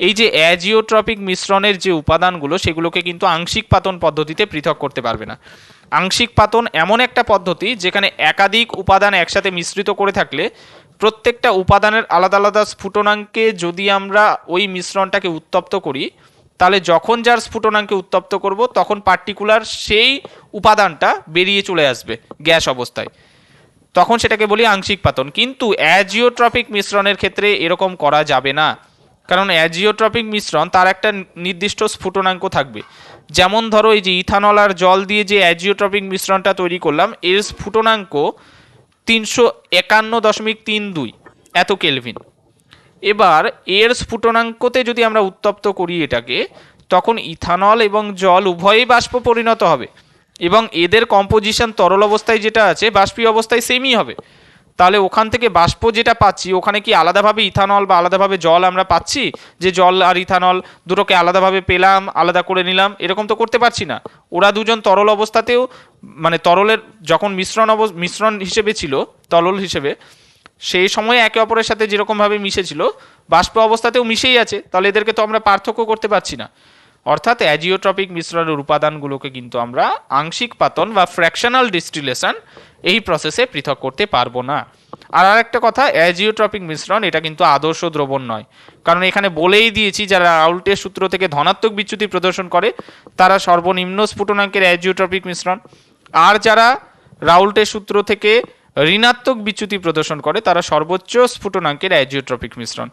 এই যে অ্যাজিওট্রপিক মিশ্রণের যে উপাদানগুলো, সেগুলোকে কিন্তু আংশিক পাতন পদ্ধতিতে পৃথক করতে পারবে না। আংশিক পাতন এমন একটা পদ্ধতি যেখানে একাধিক উপাদান একসাথে মিশ্রিত করে থাকলে প্রত্যেকটা উপাদানের আলাদা আলাদা স্ফুটনাঙ্কে যদি আমরা ওই মিশ্রণটাকে উত্তপ্ত করি, তাহলে যখন যার স্ফুটনাঙ্কে উত্তপ্ত করব তখন পার্টিকুলার সেই উপাদানটা বেরিয়ে চলে আসবে গ্যাস অবস্থায়, তখন সেটাকে বলি আংশিক পাতন। কিন্তু অ্যাজিওট্রপিক মিশ্রণের ক্ষেত্রে এরকম করা যাবে না, কারণ অ্যাজিওট্রপিক মিশ্রণ তার একটা নির্দিষ্ট স্ফুটনাঙ্ক থাকবে। যেমন ধরো এই যে ইথানল আর জল দিয়ে যে অ্যাজিওট্রপিক মিশ্রণটা তৈরি করলাম, এর স্ফুটনাঙ্ক 351.32 এত কেলভিন। এবার এর স্ফুটনাঙ্কতে যদি আমরা উত্তপ্ত করি এটাকে, তখন ইথানল এবং জল উভয়ই বাষ্প পরিণত হবে এবং এদের কম্পোজিশন তরল অবস্থায় যেটা আছে বাষ্পীয় অবস্থায় সেমই হবে। তাহলে ওখান থেকে বাষ্প যেটা পাচ্ছি, ওখানে কি আলাদাভাবে ইথানল বা আলাদাভাবে জল আমরা পাচ্ছি, যে জল আর ইথানল দুটোকে আলাদাভাবে পেলাম, আলাদা করে নিলাম? এরকম তো করতে পারছি না। ওরা দুজন তরল অবস্থাতেও, মানে তরলের যখন মিশ্রণ হিসেবে ছিল, তরল হিসেবে, সেই সময়ে একে অপরের সাথে যেরকমভাবে মিশেছিল, বাষ্প অবস্থাতেও মিশেই আছে। তাহলে এদেরকে তো আমরা পার্থক্য করতে পারছি না। অর্থাৎ অ্যাজিওট্রপিক মিশ্রণের উপাদানগুলোকে কিন্তু আমরা আংশিক পাতন বা ফ্র্যাকশনাল ডিস্টিলেশন এই প্রসেসে পৃথক করতে পারবো না। আর আরেকটা কথা, অ্যাজিওট্রপিক মিশ্রণ এটা কিন্তু আদর্শ দ্রবণ নয়, কারণ এখানে বলেই দিয়েছি যারা রাউল্টের সূত্র থেকে ধনাত্মক বিচ্যুতি প্রদর্শন করে তারা সর্বনিম্ন স্ফুটনাঙ্কের অ্যাজিওট্রপিক মিশ্রণ, আর যারা রাউল্টের সূত্র থেকে ঋণাত্মক বিচ্যুতি প্রদর্শন করে তারা সর্বোচ্চ স্ফুটনাঙ্কের অ্যাজিওট্রপিক মিশ্রণ।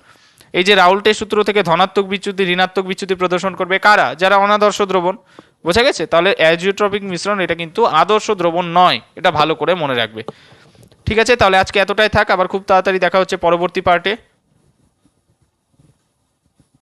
এই যে রাউল্টের সূত্র থেকে ধনাত্মক বিচ্যুতি ঋণাত্মক বিচ্যুতি প্রদর্শন করবে কারা? যারা অনাদর্শ দ্রবণ। বোঝা গেছে? তাহলে অ্যাজিওট্রপিক মিশ্রণ এটা কিন্তু আদর্শ দ্রবণ নয়, এটা ভালো করে মনে রাখবে। ঠিক আছে, তাহলে আজকে এতটাই থাক, আবার খুব তাড়াতাড়ি দেখা হচ্ছে পরবর্তী পার্টে।